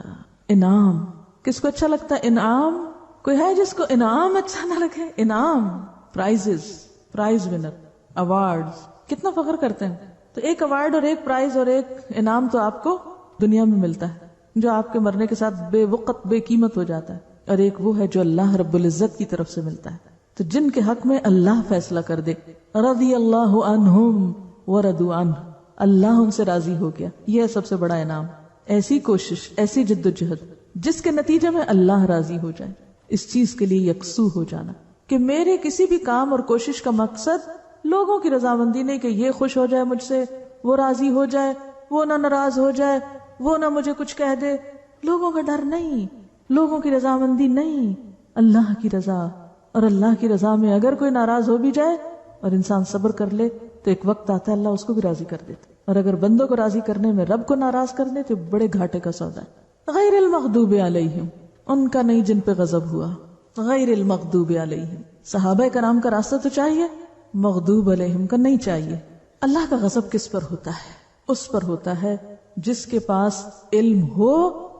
انعام کس کو اچھا لگتا ہے؟ انعام کوئی ہے جس کو انعام اچھا نہ لگے؟ انعام، پرائز ونر. ایوارڈز، کتنا فخر کرتے ہیں. تو ایک ایوارڈ اور ایک پرائز اور ایک انعام تو آپ کو دنیا میں ملتا ہے جو آپ کے مرنے کے ساتھ بے وقت بے قیمت ہو جاتا ہے، اور ایک وہ ہے جو اللہ رب العزت کی طرف سے ملتا ہے. تو جن کے حق میں اللہ فیصلہ کر دے، رضی اللہ عنہم ورضوا عنہ، اللہ ان سے راضی ہو گیا، یہ ہے سب سے بڑا انعام. ایسی کوشش، ایسی جد و جہد جس کے نتیجے میں اللہ راضی ہو جائے، اس چیز کے لیے یکسو ہو جانا کہ میرے کسی بھی کام اور کوشش کا مقصد لوگوں کی رضامندی نہیں کہ یہ خوش ہو جائے مجھ سے، وہ راضی ہو جائے، وہ نہ ناراض ہو جائے، وہ نہ مجھے کچھ کہہ دے. لوگوں کا ڈر نہیں، لوگوں کی رضامندی نہیں، اللہ کی رضا. اور اللہ کی رضا میں اگر کوئی ناراض ہو بھی جائے اور انسان صبر کر لے تو ایک وقت آتا ہے اللہ اس کو بھی راضی کر دیتے. اور اگر بندوں کو راضی کرنے میں رب کو ناراض کر دے تو بڑے گھاٹے کا سودا ہے. غیر المغضوب علیہم، ان کا نہیں جن پہ غضب ہوا. غیر المغضوب علیہم، صحابہ کرام کا راستہ تو چاہیے، مغضوب علیہم کا نہیں چاہیے. اللہ کا غضب کس پر ہوتا ہے؟ اس پر ہوتا ہے جس کے پاس علم ہو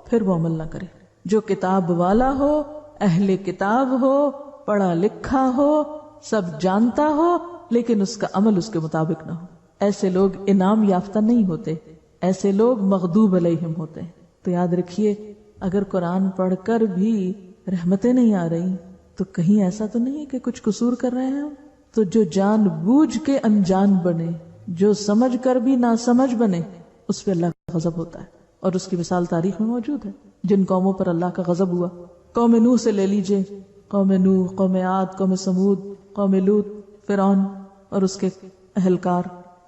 پھر وہ عمل نہ کرے. جو کتاب والا ہو، اہل کتاب ہو، پڑھا لکھا ہو، سب جانتا ہو، لیکن اس کا عمل اس کے مطابق نہ ہو. ایسے لوگ انعام یافتہ نہیں ہوتے، ایسے لوگ مغضوب علیہم ہوتے ہیں. تو یاد رکھیے اگر قرآن پڑھ کر بھی رحمتیں نہیں آ رہی تو کہیں ایسا تو نہیں کہ کچھ قصور کر رہے ہیں ہم. تو جو جان بوجھ کے انجان بنے، جو سمجھ کر بھی نہ سمجھ بنے، اس پہ اللہ کا غضب ہوتا ہے. اور اس کی مثال تاریخ میں موجود ہے جن قوموں پر اللہ کا غضب ہوا. قوم نوح سے لے لیجئے، قوم نوح، قوم عاد، قوم سمود، قوم لوط، فرعون اور اس کے اہلکار،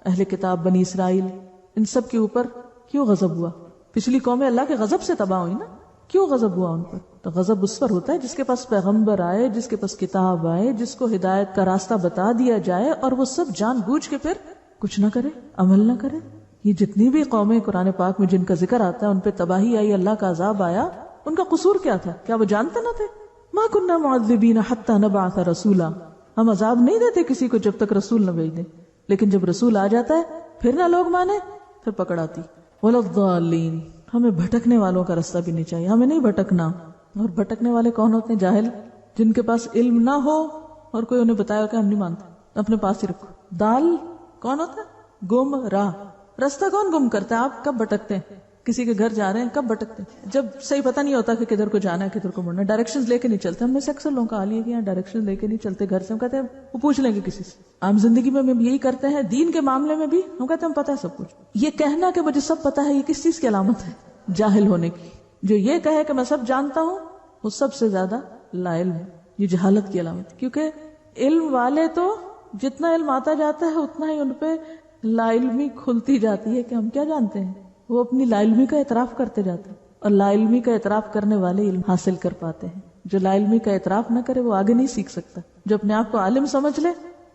اہل کتاب بنی اسرائیل، ان سب کے اوپر کیوں غضب ہوا؟ پچھلی قومیں اللہ کے غضب سے تباہ ہوئی نا، کیوں غضب ہوا ان پر؟ تو غضب اس پر ہوتا ہے جس کے پاس پیغمبر آئے، جس کے پاس کتاب آئے، جس کو ہدایت کا راستہ بتا دیا جائے اور وہ سب جان بوجھ کے پھر کچھ نہ کرے، عمل نہ کرے. یہ جتنی بھی قومیں قرآن پاک میں جن کا ذکر آتا ہے ان پہ تباہی آئی، اللہ کا عذاب آیا، ان کا قصور کیا تھا؟ کیا وہ جانتے نہ تھے؟ ما کننا معذبین حتی نبعث رسولا، ہم عذاب نہیں دیتے کسی کو جب تک رسول نہ بھیج دیں، لیکن جب رسول آ جاتا ہے پھر نہ لوگ مانے، پھر پکڑ آتی. ولضالین، ہمیں بھٹکنے والوں کا راستہ بھی نہیں چاہیے، ہمیں نہیں بھٹکنا. اور بھٹکنے والے کون ہوتے ہیں؟ جاہل، جن کے پاس علم نہ ہو اور کوئی انہیں بتایا کہ ہم نہیں مانتے، اپنے پاس ہی رکھو. دال کون ہوتا ہے؟ گم راہ. راستہ کون گم کرتا ہے؟ آپ کب بھٹکتے ہیں؟ کسی کے گھر جا رہے ہیں کب بھٹکتے ہیں؟ جب صحیح پتہ نہیں ہوتا کہ کدھر کو جانا ہے کدھر کو مڑنا. ڈائریکشنز لے کے نہیں چلتے. ہم میں سے اکثر لوگوں کا حال یہ کہ ڈائریکشن لے کے نہیں چلتے گھر سے. ہم کہتے ہیں وہ پوچھ لیں گے کسی سے. عام زندگی میں ہم یہی کرتے ہیں، دین کے معاملے میں بھی ہم کہتے ہیں ہم پتہ ہے سب کچھ. یہ کہنا کہ مجھے سب پتہ ہے، یہ کس چیز کی علامت ہے؟ جاہل ہونے کی. جو یہ کہے کہ میں سب جانتا ہوں وہ سب سے زیادہ لا علم ہے. یہ جہالت کی علامت. کیونکہ علم والے تو جتنا علم آتا جاتا ہے اتنا ہی ان پہ لا علمی کھلتی جاتی ہے کہ ہم کیا جانتے ہیں. وہ اپنی لا علمی کا اعتراف کرتے جاتے ہیں، اور لا علمی کا اعتراف کرنے والے علم حاصل کر پاتے ہیں. جو لا علمی کا اعتراف نہ کرے وہ آگے نہیں سیکھ سکتا. جو اپنے آپ کو عالم سمجھ لے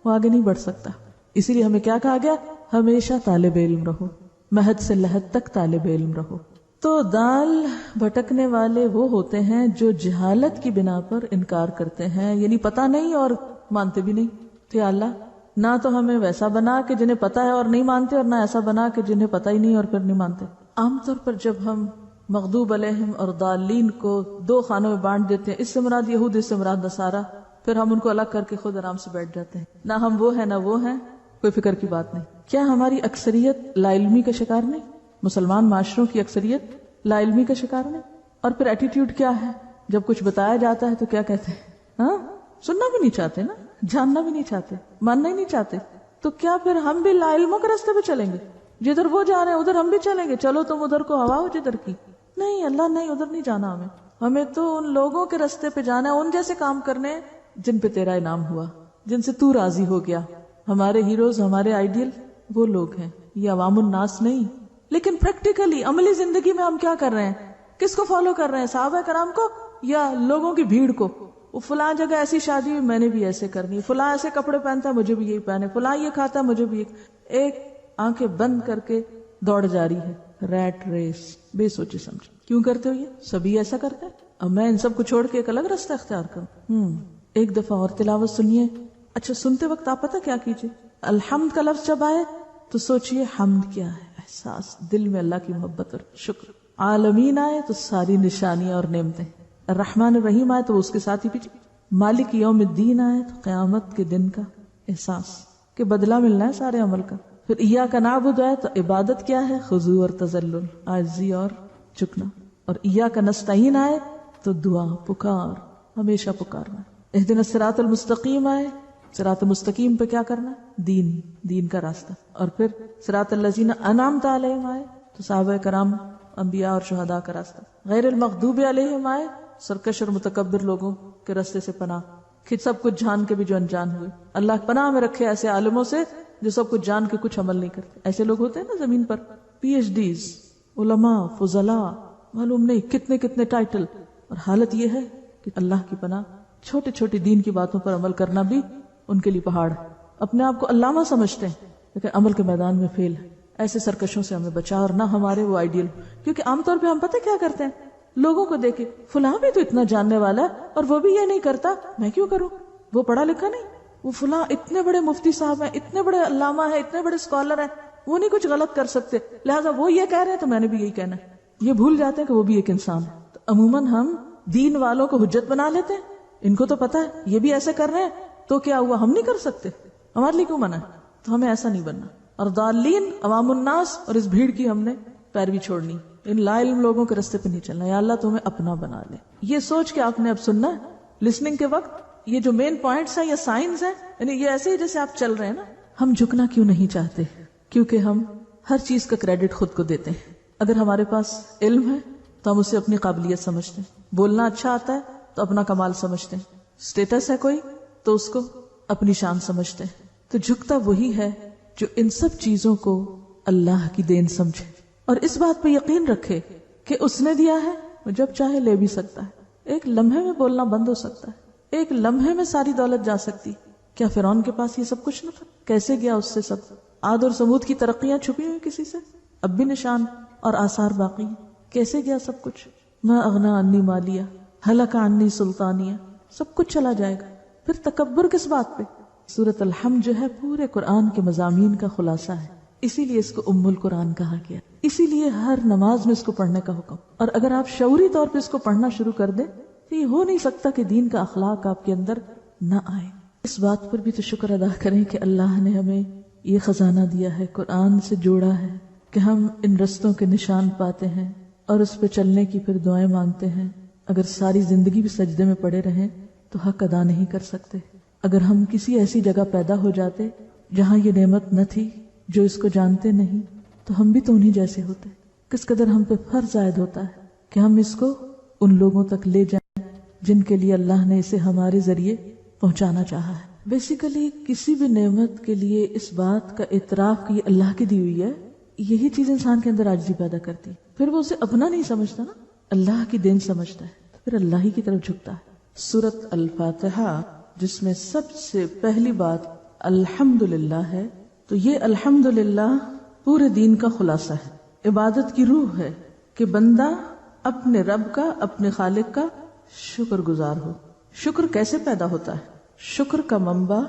وہ آگے نہیں بڑھ سکتا. اسی لیے ہمیں کیا کہا گیا؟ ہمیشہ طالب علم رہو، مہد سے لحد تک طالب علم رہو. تو دال بھٹکنے والے وہ ہوتے ہیں جو جہالت کی بنا پر انکار کرتے ہیں، یعنی پتہ نہیں اور مانتے بھی نہیں. تو یا اللہ نہ تو ہمیں ویسا بنا کہ جنہیں پتہ ہے اور نہیں مانتے، اور نہ ایسا بنا کہ جنہیں پتہ ہی نہیں اور پھر نہیں مانتے. عام طور پر جب ہم مغضوب علیہم اور ضالین کو دو خانوں میں بانٹ دیتے ہیں، اس سے مراد یہود، اس سے مراد نصارہ، پھر ہم ان کو الگ کر کے خود آرام سے بیٹھ جاتے ہیں. نہ ہم وہ ہیں نہ وہ ہیں، کوئی فکر کی بات نہیں. کیا ہماری اکثریت لا علمی کا شکار نہیں؟ مسلمان معاشروں کی اکثریت لا علمی کا شکار نہیں؟ اور پھر ایٹیٹیوڈ کیا ہے؟ جب کچھ بتایا جاتا ہے تو کیا کہتے ہیں؟ ہاں، سننا بھی نہیں چاہتے نا، جاننا بھی نہیں چاہتے، ماننا ہی نہیں چاہتے. تو کیا پھر ہم بھی لا علموں کے راستے پہ چلیں گے؟ جدھر وہ جا رہے ہیں ادھر ہم بھی چلیں گے؟ چلو تم ادھر کو ہوا ہو جدھر کی. نہیں، اللہ نہیں، ادھر نہیں جانا ہمیں تو ان لوگوں کے راستے پہ جانا ہے، ان جیسے کام کرنے جن پہ تیرا انعام ہوا، جن سے تو راضی ہو گیا. ہمارے ہیروز، ہمارے آئیڈیل وہ لوگ ہیں، یہ عوام الناس نہیں. لیکن پریکٹیکلی عملی زندگی میں ہم کیا کر رہے ہیں؟ کس کو فالو کر رہے ہیں؟ صحابہ کرام کو یا لوگوں کی بھیڑ کو؟ وہ فلاں جگہ ایسی شادی ہوئی میں نے بھی ایسے کرنی، فلاں ایسے کپڑے پہنتا ہے مجھے بھی یہی پہنے، فلاں یہ کھاتا ہے مجھے بھی یہ. ایک آنکھیں بند کر کے دوڑ جاری ہے، ریٹ ریس، بے سوچے سمجھے. کیوں کرتے ہو یہ؟ سبھی ایسا کرتے ہیں. اب میں ان سب کو چھوڑ کے ایک الگ راستہ اختیار کروں؟ ایک دفعہ اور تلاوت سنیے. اچھا، سنتے وقت آپ پتہ کیا کیجئے؟ الحمد کا لفظ جب آئے تو سوچئے حمد کیا ہے، احساس دل میں اللہ کی محبت اور شکر. عالمین آئے تو ساری نشانیاں اور نعمتیں. الرحمن الرحیم آئے تو اس کے ساتھ ہی پیچھے. مالک یوم الدین آئے تو قیامت کے دن کا احساس. کہ بدلہ ملنا ہے سارے عمل کا. پھر ایاک نعبد ہے تو عبادت کیا ہے؟ خضوع اور تذلل، عاجزی اور جھکنا. اور ایاک نستعین آئے تو دعا، پکار، ہمیشہ پکارنا. اہدنا الصراط المستقیم آئے، صراط مستقیم پہ کیا کرنا؟ دین کا راستہ. اور پھر صراط الذین انعمت علیہم آئے تو صحابہ کرام، انبیاء اور شہداء کا راستہ. غیر المغضوب علیہم آئے، سرکش اور متکبر لوگوں کے راستے سے پناہ، کہ سب کچھ جان کے بھی جو انجان ہوئے. اللہ پناہ میں رکھے ایسے عالموں سے جو سب کچھ جان کے کچھ عمل نہیں کرتے. ایسے لوگ ہوتے ہیں نا زمین پر، پی ایچ ڈیز، علماء، فضلاء، معلوم نہیں کتنے کتنے ٹائٹل، اور حالت یہ ہے کہ اللہ کی پناہ، چھوٹی چھوٹی دین کی باتوں پر عمل کرنا بھی ان کے لیے پہاڑ ہے. اپنے آپ کو علامہ سمجھتے ہیں لیکن عمل کے میدان میں فیل ہے. ایسے سرکشوں سے ہمیں بچا، اور نہ ہمارے وہ آئیڈیل. کیونکہ عام طور پہ ہم پتہ کیا کرتے ہیں، لوگوں کو دیکھے فلاں بھی تو اتنا جاننے والا ہے اور وہ بھی یہ نہیں کرتا، میں کیوں کروں؟ وہ پڑھا لکھا نہیں، وہ فلاں اتنے بڑے مفتی صاحب ہیں، اتنے بڑے علامہ ہیں، اتنے بڑے اسکالر ہیں، وہ نہیں کچھ غلط کر سکتے، لہٰذا وہ یہ کہہ رہے ہیں تو میں نے بھی یہی کہنا ہے. یہ بھول جاتے ہیں کہ وہ بھی ایک انسان ہے. تو عموماً ہم دین والوں کو حجت بنا لیتے ہیں، ان کو تو پتا ہے یہ بھی ایسے کر رہے ہیں تو کیا ہوا، ہم نہیں کر سکتے، ہمارے لیے کیوں منع ہے؟ تو ہمیں ایسا نہیں بننا. اور ضالین، عوام الناس، اور اس بھیڑ کی ہم نے پیروی چھوڑنی، ان لا علم لوگوں کے راستے پہ نہیں چلنا. یا اللہ تمہیں اپنا بنا لے. یہ سوچ کے آپ نے اب سننا ہے لسننگ کے وقت. یہ جو مین پوائنٹس ہیں یا سائنز ہیں، یعنی یہ ایسے ہی جیسے آپ چل رہے ہیں نا. ہم جھکنا کیوں نہیں چاہتے؟ کیونکہ ہم ہر چیز کا کریڈٹ خود کو دیتے ہیں. اگر ہمارے پاس علم ہے تو ہم اسے اپنی قابلیت سمجھتے ہیں، بولنا اچھا آتا ہے تو اپنا کمال سمجھتے ہیں، اسٹیٹس ہے کوئی تو اس کو اپنی شان سمجھتے ہیں. تو جھکتا وہی ہے جو ان سب چیزوں کو اللہ کی دین سمجھے اور اس بات پہ یقین رکھے کہ اس نے دیا ہے، وہ جب چاہے لے بھی سکتا ہے. ایک لمحے میں بولنا بند ہو سکتا ہے، ایک لمحے میں ساری دولت جا سکتی. کیا فرعون کے پاس یہ سب کچھ نہ تھا؟ کیسے گیا اس سے سب؟ عاد اور سمود کی ترقیاں چھپی ہوئی کسی سے، اب بھی نشان اور آثار باقی ہیں. کیسے گیا سب کچھ؟ ما اغنا عنی مالیہ ہلک عنی سلطانیہ، سب کچھ چلا جائے گا. پھر تکبر کس بات پہ؟ سورۃ الحمد جو ہے پورے قرآن کے مضامین کا خلاصہ ہے، اسی لیے اس کو ام القرآن کہا گیا، اسی لیے ہر نماز میں اس کو پڑھنے کا حکم. اور اگر آپ شعوری طور پہ اس کو پڑھنا شروع کر دیں تو یہ ہو نہیں سکتا کہ دین کا اخلاق آپ کے اندر نہ آئے. اس بات پر بھی تو شکر ادا کریں کہ اللہ نے ہمیں یہ خزانہ دیا ہے، قرآن سے جوڑا ہے، کہ ہم ان رستوں کے نشان پاتے ہیں اور اس پہ چلنے کی پھر دعائیں مانگتے ہیں. اگر ساری زندگی بھی سجدے میں پڑے رہیں تو حق ادا نہیں کر سکتے. اگر ہم کسی ایسی جگہ پیدا ہو جاتے جہاں یہ نعمت نہ تھی، جو اس کو جانتے نہیں، تو ہم بھی تو انہی جیسے ہوتے. کس قدر ہم پہ فرض عائد ہوتا ہے کہ ہم اس کو ان لوگوں تک لے جائیں جن کے لیے اللہ نے اسے ہمارے ذریعے پہنچانا چاہا ہے. بیسیکلی کسی بھی نعمت کے لیے اس بات کا اعتراف کہ یہ اللہ کی دی ہوئی ہے، یہی چیز انسان کے اندر عاجزی پیدا کرتی. پھر وہ اسے اپنا نہیں سمجھتا نا، اللہ کی دین سمجھتا ہے، پھر اللہ ہی کی طرف جھکتا ہے. سورۃ الفاتحہ جس میں سب سے پہلی بات الحمدللہ ہے، تو یہ الحمدللہ پورے دین کا خلاصہ ہے، عبادت کی روح ہے کہ بندہ اپنے رب کا، اپنے خالق کا شکر گزار ہو. شکر کیسے پیدا ہوتا ہے؟ شکر کا منبع،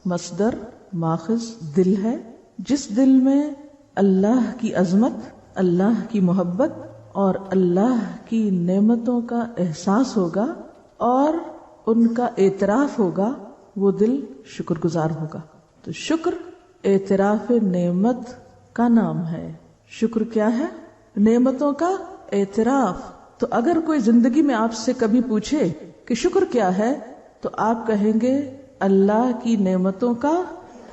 مصدر، ماخذ دل ہے. جس دل میں اللہ کی عظمت، اللہ کی محبت اور اللہ کی نعمتوں کا احساس ہوگا اور ان کا اعتراف ہوگا، وہ دل شکر گزار ہوگا. تو شکر اعتراف نعمت کا نام ہے. شکر کیا ہے؟ نعمتوں کا اعتراف. تو اگر کوئی زندگی میں آپ سے کبھی پوچھے کہ شکر کیا ہے تو آپ کہیں گے اللہ کی نعمتوں کا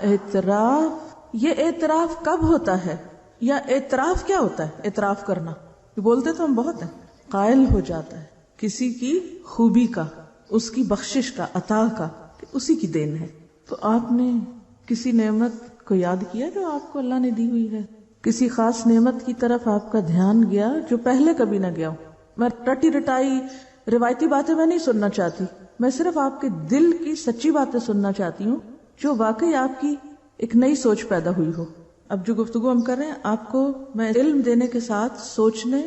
اعتراف. یہ اعتراف کب ہوتا ہے، یا اعتراف کیا ہوتا ہے؟ اعتراف کرنا، بولتے تو ہم بہت ہیں. قائل ہو جاتا ہے کسی کی خوبی کا، اس کی بخشش کا، عطا کا، کہ اسی کی دین ہے. تو آپ نے کسی نعمت کو یاد کیا جو آپ کو اللہ نے دی ہوئی ہے؟ کسی خاص نعمت کی طرف آپ کا دھیان گیا جو پہلے کبھی نہ گیا ہو؟ میں رٹی رٹائی روایتی باتیں میں نہیں سننا چاہتی، میں صرف آپ کے دل کی سچی باتیں سننا چاہتی ہوں جو واقعی آپ کی ایک نئی سوچ پیدا ہوئی ہو. اب جو گفتگو ہم کر رہے ہیں، آپ کو میں علم دینے کے ساتھ سوچنے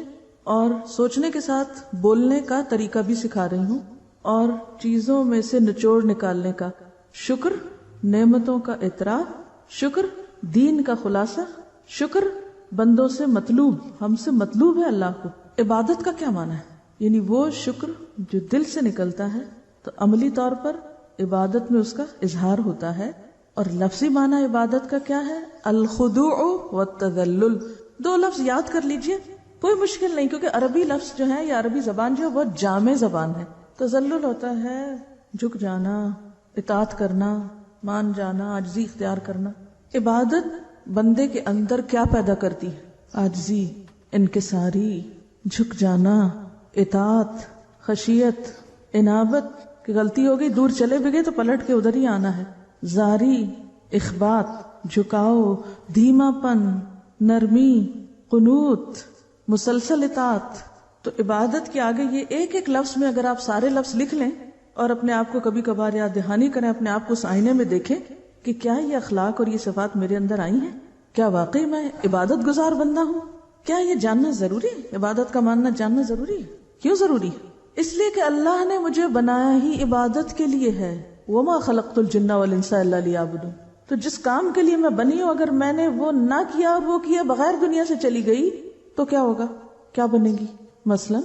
اور سوچنے کے ساتھ بولنے کا طریقہ بھی سکھا رہی ہوں، اور چیزوں میں سے نچوڑ نکالنے کا. شکر نعمتوں کا اعتراف، شکر دین کا خلاصہ، شکر بندوں سے مطلوب، ہم سے مطلوب ہے اللہ کو. عبادت کا کیا معنی ہے؟ یعنی وہ شکر جو دل سے نکلتا ہے، تو عملی طور پر عبادت میں اس کا اظہار ہوتا ہے. اور لفظی معنی عبادت کا کیا ہے؟ الخضوع والتذلل. 2 لفظ یاد کر لیجئے، کوئی مشکل نہیں، کیونکہ عربی لفظ جو ہے یا عربی زبان جو ہے بہت جامع زبان ہے. تذلل ہوتا ہے جھک جانا، اطاعت کرنا، مان جانا، عاجزی اختیار کرنا. عبادت بندے کے اندر کیا پیدا کرتی ہے؟ عاجزی، انکساری، جھک جانا، اطاعت، خشیت، انابت. کہ غلطی ہو گئی، دور چلے بھی گئے تو پلٹ کے ادھر ہی آنا ہے. زاری، اخبات، جھکاؤ، دھیما پن، نرمی، قنوت، مسلسل اطاعت. تو عبادت کے آگے یہ ایک ایک لفظ میں اگر آپ سارے لفظ لکھ لیں اور اپنے آپ کو کبھی کبھار یاد دہانی کریں، اپنے آپ کو اس آئینے میں دیکھیں کہ کیا یہ اخلاق اور یہ صفات میرے اندر آئی ہیں؟ کیا واقعی میں عبادت گزار بندہ ہوں؟ کیا یہ جاننا ضروری ہے؟ عبادت کا ماننا جاننا ضروری ہے. کیوں ضروری ہے؟ اس لیے کہ اللہ نے مجھے بنایا ہی عبادت کے لیے ہے. وما خلقت الجن والانس الا لیعبدون. تو جس کام کے لیے میں بنی ہوں اگر میں نے وہ نہ کیا اور وہ کیا بغیر دنیا سے چلی گئی تو کیا ہوگا؟ کیا بنے گی؟ مثلا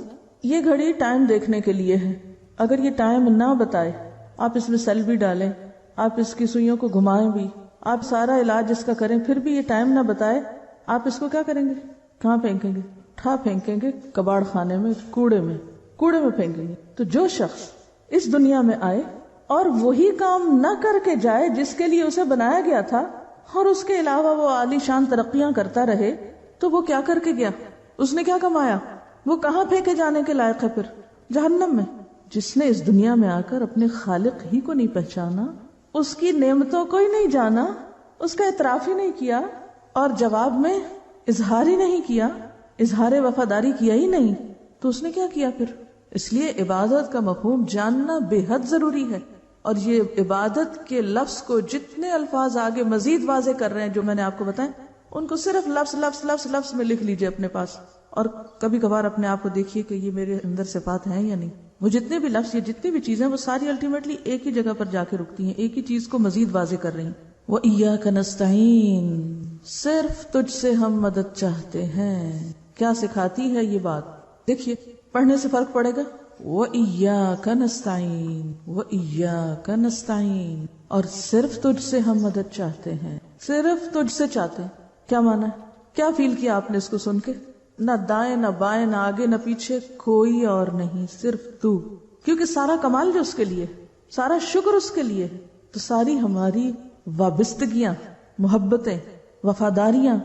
یہ گھڑی ٹائم دیکھنے کے لیے ہے، اگر یہ ٹائم نہ بتائے، آپ اس میں سیل بھی ڈالیں، آپ اس کی سوئیوں کو گھمائیں بھی، آپ سارا علاج اس کا کریں، پھر بھی یہ ٹائم نہ بتائے، آپ اس کو کیا کریں گے؟ کہاں پھینکیں گے؟ اٹھا پھینکیں گے کباڑ خانے میں، کوڑے میں پھینکیں گے. تو جو شخص اس دنیا میں آئے اور وہی کام نہ کر کے جائے جس کے لیے اسے بنایا گیا تھا، اور اس کے علاوہ وہ عالی شان ترقیاں کرتا رہے، تو وہ کیا کر کے گیا؟ اس نے کیا کمایا؟ وہ کہاں پھینکے جانے کے لائق ہے؟ پھر جہنم میں. جس نے اس دنیا میں آ کر اپنے خالق ہی کو نہیں پہچانا، اس کی نعمتوں کو ہی نہیں جانا، اس کا اعتراف ہی نہیں کیا، اور جواب میں اظہار ہی نہیں کیا، اظہار وفاداری کیا ہی نہیں، تو اس نے کیا کیا پھر؟ اس لیے عبادت کا مفہوم جاننا بے حد ضروری ہے. اور یہ عبادت کے لفظ کو جتنے الفاظ آگے مزید واضح کر رہے ہیں جو میں نے آپ کو بتائے، ان کو صرف لفظ لفظ لفظ لفظ میں لکھ لیجئے اپنے پاس، اور کبھی کبھار اپنے آپ کو دیکھیے کہ یہ میرے اندر صفات ہیں یا نہیں. وہ جتنے بھی لفظ، یہ جتنی بھی چیزیں، وہ ساری الٹیمیٹلی ایک ہی جگہ پر جا کے رکتی ہیں، ایک ہی چیز کو مزید واضح کر رہی ہیں. وَإِيَّاكَ نَسْتَعِينُ، صرف تجھ سے ہم مدد چاہتے ہیں. کیا سکھاتی ہے یہ بات؟ دیکھیے پڑھنے سے فرق پڑے گا. وَإِيَّاكَ نَسْتَعِينُ وَإِيَّاكَ نَسْتَعِينُ، اور صرف تجھ سے ہم مدد چاہتے ہیں، صرف تجھ سے چاہتے ہیں. کیا مانا ہے؟ کیا فیل کیا آپ نے اس کو سن کے؟ نہ دائیں نہ بائیں نہ آگے نہ پیچھے، کوئی اور نہیں، صرف تو. کیونکہ سارا کمال جو اس کے لیے، سارا شکر اس کے لیے، تو ساری ہماری وابستگیاں، محبتیں، وفاداریاں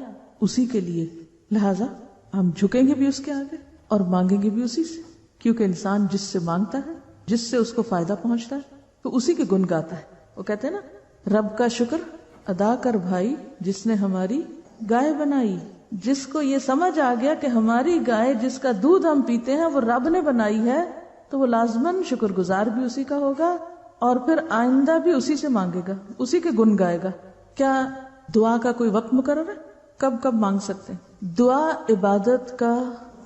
اسی کے لیے. لہذا ہم جھکیں گے بھی اس کے آگے اور مانگیں گے بھی اسی سے، کیونکہ انسان جس سے مانگتا ہے، جس سے اس کو فائدہ پہنچتا ہے، تو اسی کے گن گاتا ہے. وہ کہتے ہیں نا، رب کا شکر ادا کر بھائی جس نے ہماری گائے بنائی. جس کو یہ سمجھ آ گیا کہ ہماری گائے جس کا دودھ ہم پیتے ہیں وہ رب نے بنائی ہے، تو وہ لازماً شکر گزار بھی اسی کا ہوگا، اور پھر آئندہ بھی اسی سے مانگے گا، اسی کے گن گائے گا. کیا دعا کا کوئی وقت مقرر ہے؟ کب کب مانگ سکتے ہیں؟ دعا عبادت کا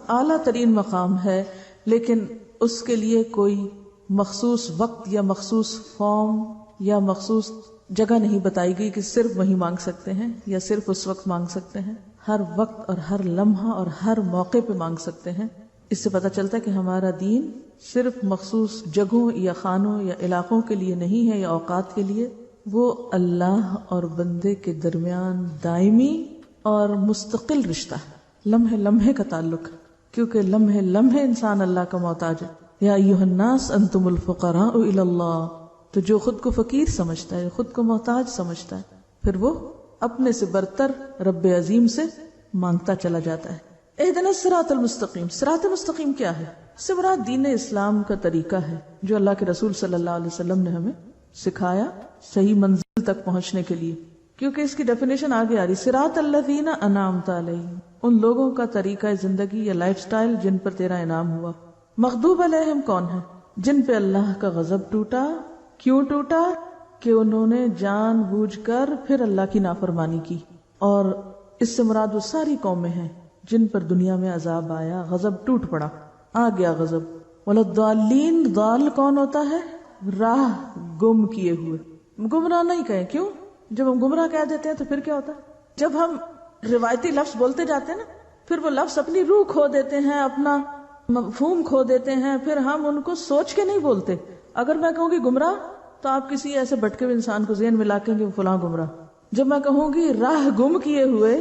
اعلیٰ ترین مقام ہے، لیکن اس کے لیے کوئی مخصوص وقت یا مخصوص فارم یا مخصوص جگہ نہیں بتائی گئی کہ صرف وہی مانگ سکتے ہیں یا صرف اس وقت مانگ سکتے ہیں. ہر وقت اور ہر لمحہ اور ہر موقع پہ مانگ سکتے ہیں. اس سے پتہ چلتا ہے کہ ہمارا دین صرف مخصوص جگہوں یا خانوں یا علاقوں کے لیے نہیں ہے یا اوقات کے لیے، وہ اللہ اور بندے کے درمیان دائمی اور مستقل رشتہ ہے، لمحے لمحے کا تعلق ہے، کیونکہ لمحے لمحے انسان اللہ کا محتاج ہے. یا ایھا الناس انتم الفقراء الی اللہ. تو جو خود کو فقیر سمجھتا ہے، خود کو محتاج سمجھتا ہے، پھر وہ اپنے سے برتر رب عظیم سے مانگتا چلا جاتا ہے. اہدنا الصراط المستقیم. صراط مستقیم کیا ہے؟ اس سے مراد دین اسلام کا طریقہ ہے جو اللہ کے رسول صلی اللہ علیہ وسلم نے ہمیں سکھایا صحیح منزل تک پہنچنے کے لیے. کیونکہ اس کی ڈیفینیشن آگے آ رہی، صراط الذین انعمت علیہم، ان لوگوں کا طریقہ زندگی یا لائف سٹائل جن پر تیرا انعام ہوا. مغضوب علیہم کون ہے؟ جن پہ اللہ کا غضب ٹوٹا. کیوں ٹوٹا؟ کہ انہوں نے جان بوجھ کر پھر اللہ کی نافرمانی کی. اور اس سے مراد وہ ساری قومیں ہیں جن پر دنیا میں عذاب آیا، غضب ٹوٹ پڑا، آ گیا غضب. والضالین، ضال کون ہوتا ہے؟ راہ گم کیے ہوئے. گمراہ نہیں کہیں، کیوں؟ جب ہم گمراہ کہہ دیتے ہیں تو پھر کیا ہوتا ہے؟ جب ہم روایتی لفظ بولتے جاتے ہیں نا، پھر وہ لفظ اپنی روح کھو دیتے ہیں، اپنا مفہوم کھو دیتے ہیں، پھر ہم ان کو سوچ کے نہیں بولتے. اگر میں کہوں گی گمراہ تو آپ کسی ایسے بھٹکے ہوئے انسان کو ذہن میں لا کے فلاں گمراہ. جب میں کہوں گی راہ گم کیے ہوئے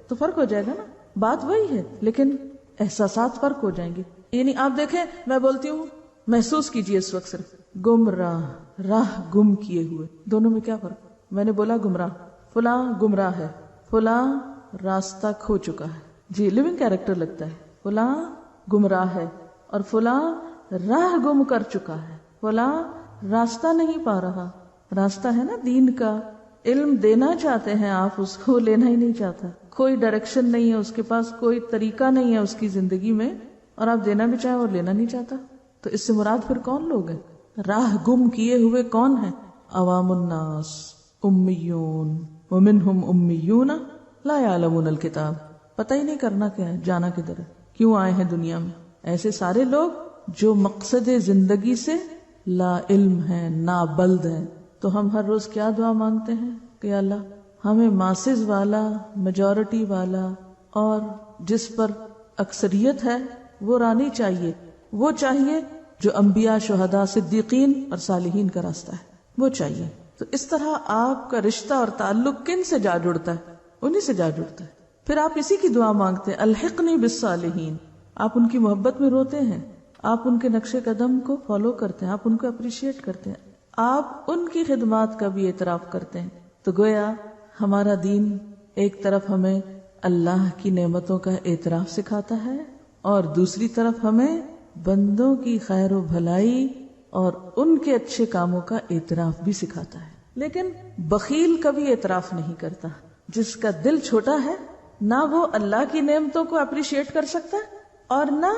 تو فرق ہو جائے گا نا. بات وہی ہے لیکن احساسات فرق ہو جائیں گے. یعنی آپ دیکھیں میں بولتی ہوں محسوس کیجئے اس وقت صرف گمراہ, راہ گم کیے ہوئے, دونوں میں کیا فرق؟ میں نے بولا گمراہ, فلاں گمراہ ہے, فلاں راستہ کھو چکا ہے. جی لیونگ کیریکٹر لگتا ہے. فلاں گمراہ ہے اور فلاں راہ گم کر چکا ہے, فلاں راستہ نہیں پا رہا. راستہ ہے نا دین کا, علم دینا چاہتے ہیں آپ, اس کو لینا ہی نہیں چاہتا. کوئی ڈائریکشن نہیں ہے اس کے پاس, کوئی طریقہ نہیں ہے اس کی زندگی میں, اور آپ دینا بھی چاہیں اور لینا نہیں چاہتا. تو اس سے مراد پھر کون لوگ ہیں؟ راہ گم کیے ہوئے کون ہیں؟ عوام الناس, امیون, ومنہم امیون لا یعلمون الکتاب. پتہ ہی نہیں کرنا کیا ہے, جانا کدھر ہے, کیوں آئے ہیں دنیا میں. ایسے سارے لوگ جو مقصد زندگی سے لا علم ہیں, نابلد ہیں. تو ہم ہر روز کیا دعا مانگتے ہیں کہ اللہ ہمیں ماسز والا, میجورٹی والا, اور جس پر اکثریت ہے وہ رانی چاہیے, وہ چاہیے جو انبیاء, شہداء, صدیقین اور صالحین کا راستہ ہے, وہ چاہیے. تو اس طرح آپ کا رشتہ اور تعلق کن سے جا جڑتا ہے؟ انہی سے جا جڑتا ہے. پھر آپ اسی کی دعا مانگتے ہیں الحقنی بالصالحین. آپ ان کی محبت میں روتے ہیں, آپ ان کے نقش قدم کو فالو کرتے ہیں, آپ ان کو اپریشیٹ کرتے ہیں, آپ ان کی خدمات کا بھی اعتراف کرتے ہیں. تو گویا ہمارا دین ایک طرف ہمیں اللہ کی نعمتوں کا اعتراف سکھاتا ہے اور دوسری طرف ہمیں بندوں کی خیر و بھلائی اور ان کے اچھے کاموں کا اعتراف بھی سکھاتا ہے. لیکن بخیل کبھی اعتراف نہیں کرتا. جس کا دل چھوٹا ہے نہ وہ اللہ کی نعمتوں کو اپریشیٹ کر سکتا ہے اور نہ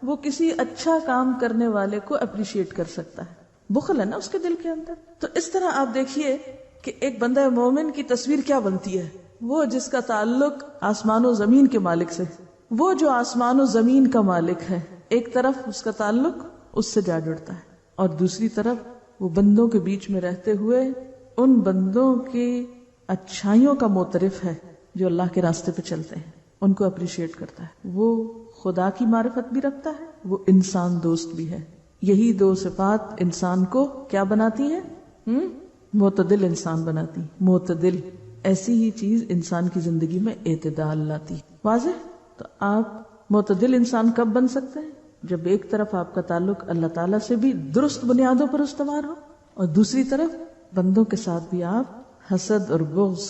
وہ کسی اچھا کام کرنے والے کو اپریشیٹ کر سکتا ہے. بخل ہے نا اس کے دل کے اندر. تو اس طرح آپ دیکھیے کہ ایک بندہ مومن کی تصویر کیا بنتی ہے. وہ جس کا تعلق آسمان و زمین کے مالک سے, وہ جو آسمان و زمین کا مالک ہے, ایک طرف اس کا تعلق اس سے جا جڑتا ہے اور دوسری طرف وہ بندوں کے بیچ میں رہتے ہوئے ان بندوں کی اچھائیوں کا معترف ہے جو اللہ کے راستے پہ چلتے ہیں, ان کو اپریشیٹ کرتا ہے. وہ خدا کی معرفت بھی رکھتا ہے, وہ انسان دوست بھی ہے. یہی دو صفات انسان کو کیا بناتی ہیں؟ معتدل انسان بناتی. معتدل ایسی ہی چیز انسان کی زندگی میں اعتدال لاتی. واضح؟ تو آپ معتدل انسان کب بن سکتے ہیں؟ جب ایک طرف آپ کا تعلق اللہ تعالیٰ سے بھی درست بنیادوں پر استوار ہو اور دوسری طرف بندوں کے ساتھ بھی آپ حسد اور بغض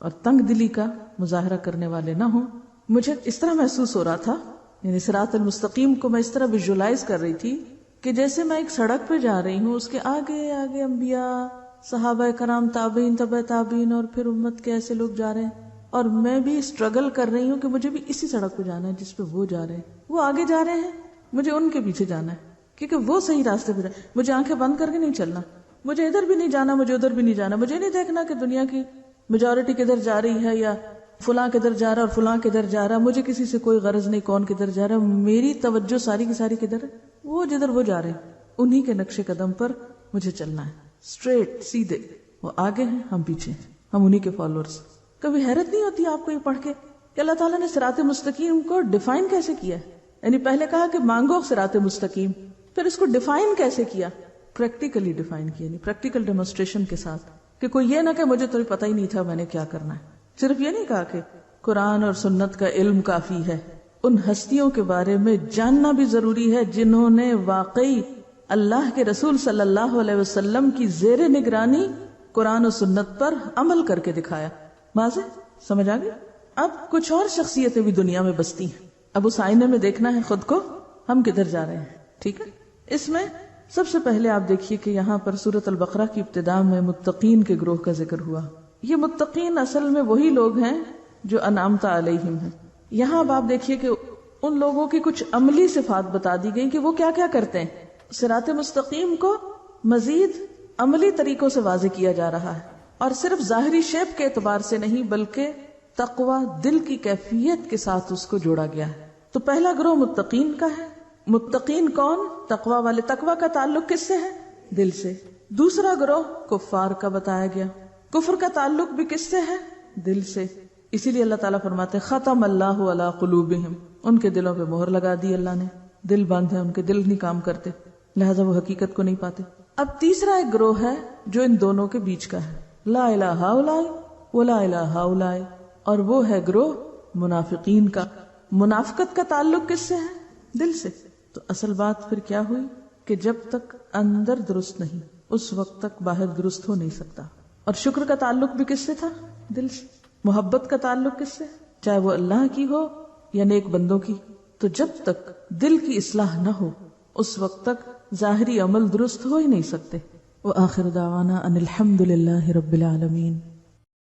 اور تنگ دلی کا مظاہرہ کرنے والے نہ ہوں. مجھے اس طرح محسوس ہو رہا تھا, یعنی صراط المستقیم کو میں اس طرح ویژولائز کر رہی تھی کہ جیسے میں ایک سڑک پہ جا رہی ہوں, اس کے آگے آگے انبیاء, صحابہ کرام, تابعین, تبع تابعین اور پھر امت کے ایسے لوگ جا رہے ہیں, اور میں بھی اسٹرگل کر رہی ہوں کہ مجھے بھی اسی سڑک پہ جانا ہے جس پہ وہ جا رہے ہیں. وہ آگے جا رہے ہیں, مجھے ان کے پیچھے جانا ہے کیونکہ وہ صحیح راستے پہ جائے. مجھے آنکھیں بند کر کے نہیں چلنا, مجھے ادھر بھی نہیں جانا, مجھے ادھر بھی نہیں جانا. مجھے نہیں دیکھنا کہ دنیا کی میجورٹی کدھر جا رہی ہے یا فلاں کدھر جا رہا اور فلاں کدھر جا رہا. مجھے کسی سے کوئی غرض نہیں کون کدھر جا رہا. میری توجہ ساری کی ساری کدھر ہے؟ وہ جدھر وہ جا رہے ہیں انہی کے نقش قدم پر مجھے چلنا ہے, اسٹریٹ سیدھے. وہ آگے ہیں, ہم پیچھے ہیں, ہم انہی کے فالوورز. کبھی حیرت نہیں ہوتی آپ کو یہ پڑھ کے کہ اللہ تعالیٰ نے صراط مستقیم کو ڈیفائن کیسے کیا ہے؟ یعنی پہلے کہا کہ مانگو صراط مستقیم, پھر اس کو ڈیفائن کیسے کیا؟ پریکٹیکلی ڈیفائن کیا, یعنی پریکٹیکل ڈیمونسٹریشن کے ساتھ, کہ کوئی یہ نہ کہ مجھے تو پتہ ہی نہیں تھا میں نے کیا کرنا ہے. صرف یہ نہیں کہا کہ قرآن اور سنت کا علم کافی ہے, ان ہستیوں کے بارے میں جاننا بھی ضروری ہے جنہوں نے واقعی اللہ کے رسول صلی اللہ علیہ وسلم کی زیر نگرانی قرآن و سنت پر عمل کر کے دکھایا. واضح سمجھ آ گئی؟ اب کچھ اور شخصیتیں بھی دنیا میں بستی ہیں. اب اس آئینے میں دیکھنا ہے خود کو, ہم کدھر جا رہے ہیں. ٹھیک ہے, اس میں سب سے پہلے آپ دیکھیے کہ یہاں پر سورۃ البقرہ کی ابتدا میں متقین کے گروہ کا ذکر ہوا. یہ متقین اصل میں وہی لوگ ہیں جو انعمت علیہم ہیں. یہاں اب آپ دیکھیے کہ ان لوگوں کی کچھ عملی صفات بتا دی گئی کہ وہ کیا کیا کرتے ہیں. صراط مستقیم کو مزید عملی طریقوں سے واضح کیا جا رہا ہے, اور صرف ظاہری شیپ کے اعتبار سے نہیں بلکہ تقوی, دل کی کیفیت کے ساتھ اس کو جوڑا گیا ہے. تو پہلا گروہ متقین کا ہے. متقین کون؟ تقوی والے. تقوی کا تعلق کس سے ہے؟ دل سے. دوسرا گروہ کفار کا بتایا گیا. کفر کا تعلق بھی کس سے ہے؟ دل سے. اسی لیے اللہ تعالیٰ فرماتے ہیں ختم اللہ علی قلوبہم, ان کے دلوں پہ مہر لگا دی اللہ نے. دل بند ہے, ان کے دل نہیں کام کرتے, لہذا وہ حقیقت کو نہیں پاتے. اب تیسرا ایک گروہ ہے جو ان دونوں کے بیچ کا ہے، لا الہ اولائے ولا الہ اولائے، اور وہ ہے گروہ منافقین کا۔ منافقت کا تعلق کس سے ہے؟ دل سے۔ تو اصل بات پھر کیا ہوئی کہ جب تک اندر درست نہیں اس وقت تک باہر درست ہو نہیں سکتا۔ اور شکر کا تعلق بھی کس سے تھا؟ دل سے۔ محبت کا تعلق کس سے؟ چاہے وہ اللہ کی ہو یا نیک بندوں کی۔ تو جب تک دل کی اصلاح نہ ہو اس وقت تک ظاہری عمل درست ہو ہی نہیں سکتے۔ وآخر دعوانا ان الحمد للہ رب العالمین۔